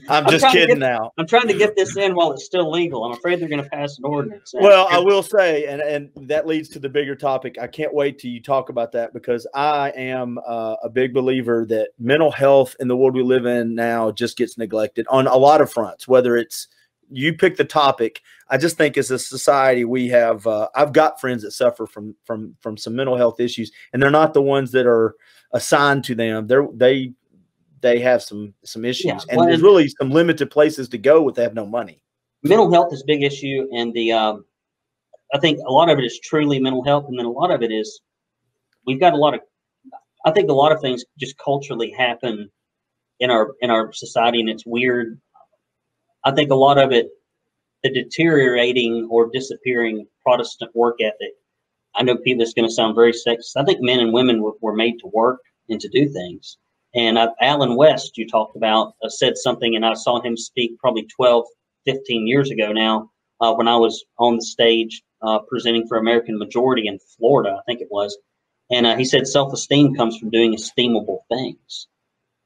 I'm just kidding now. I'm trying to get this in while it's still legal. I'm afraid they're going to pass an ordinance. Well, I will say, and that leads to the bigger topic. I can't wait till you talk about that, because I am a big believer that mental health in the world we live in now just gets neglected on a lot of fronts, whether it's you pick the topic. I just think as a society we have I've got friends that suffer from some mental health issues, and they're not the ones that are assigned to them. They have some issues, and there's really some limited places to go if they have no money. Mental health is a big issue, and I think a lot of it is truly mental health, and then a lot of it is we've got I think a lot of things just culturally happen in our society, and it's weird. I think a lot of it, the deteriorating or disappearing Protestant work ethic. I know people, it's going to sound very sexist. I think men and women were made to work and to do things. And Alan West, you talked about, said something, and I saw him speak probably 12, 15 years ago now, when I was on the stage presenting for American Majority in Florida, I think it was. And he said self-esteem comes from doing esteemable things.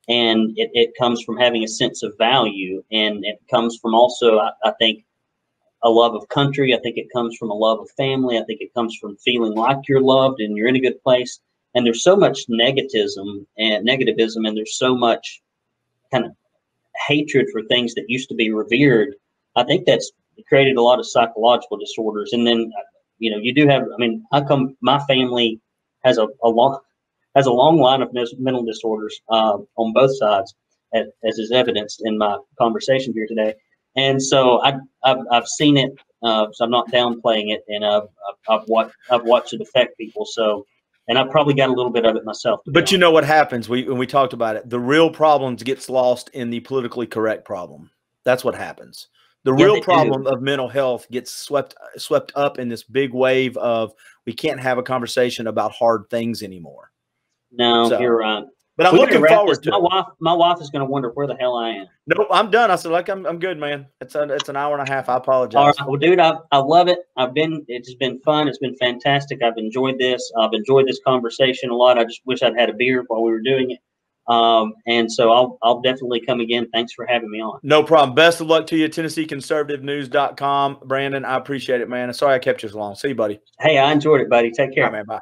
And it comes from having a sense of value. And it comes from also, I think, a love of country. I think it comes from a love of family. I think it comes from feeling like you're loved and you're in a good place. And there's so much negativism, and there's so much kind of hatred for things that used to be revered. I think that's created a lot of psychological disorders. And then, you do have, my family has a long line of mental disorders on both sides, as is evidenced in my conversation here today. And so I've seen it, so I'm not downplaying it, and I've watched it affect people. So. And I probably got a little bit of it myself. But you know what happens? When we talked about it, the real problems gets lost in the politically correct problem. That's what happens. The real problem of mental health gets swept up in this big wave of we can't have a conversation about hard things anymore. No, you're right. But I'm looking forward to it. My wife is going to wonder where the hell I am. Nope, I'm done. I said, I'm good, man. It's an hour and a half. I apologize. All right, well, dude, I love it. It's been fun. It's been fantastic. I've enjoyed this. I've enjoyed this conversation a lot. I just wish I'd had a beer while we were doing it. And so I'll definitely come again. Thanks for having me on. No problem. Best of luck to you. TennesseeConservativeNews.com. Brandon, I appreciate it, man. Sorry I kept you so long. See you, buddy. Hey, I enjoyed it, buddy. Take care. All right, man. Bye.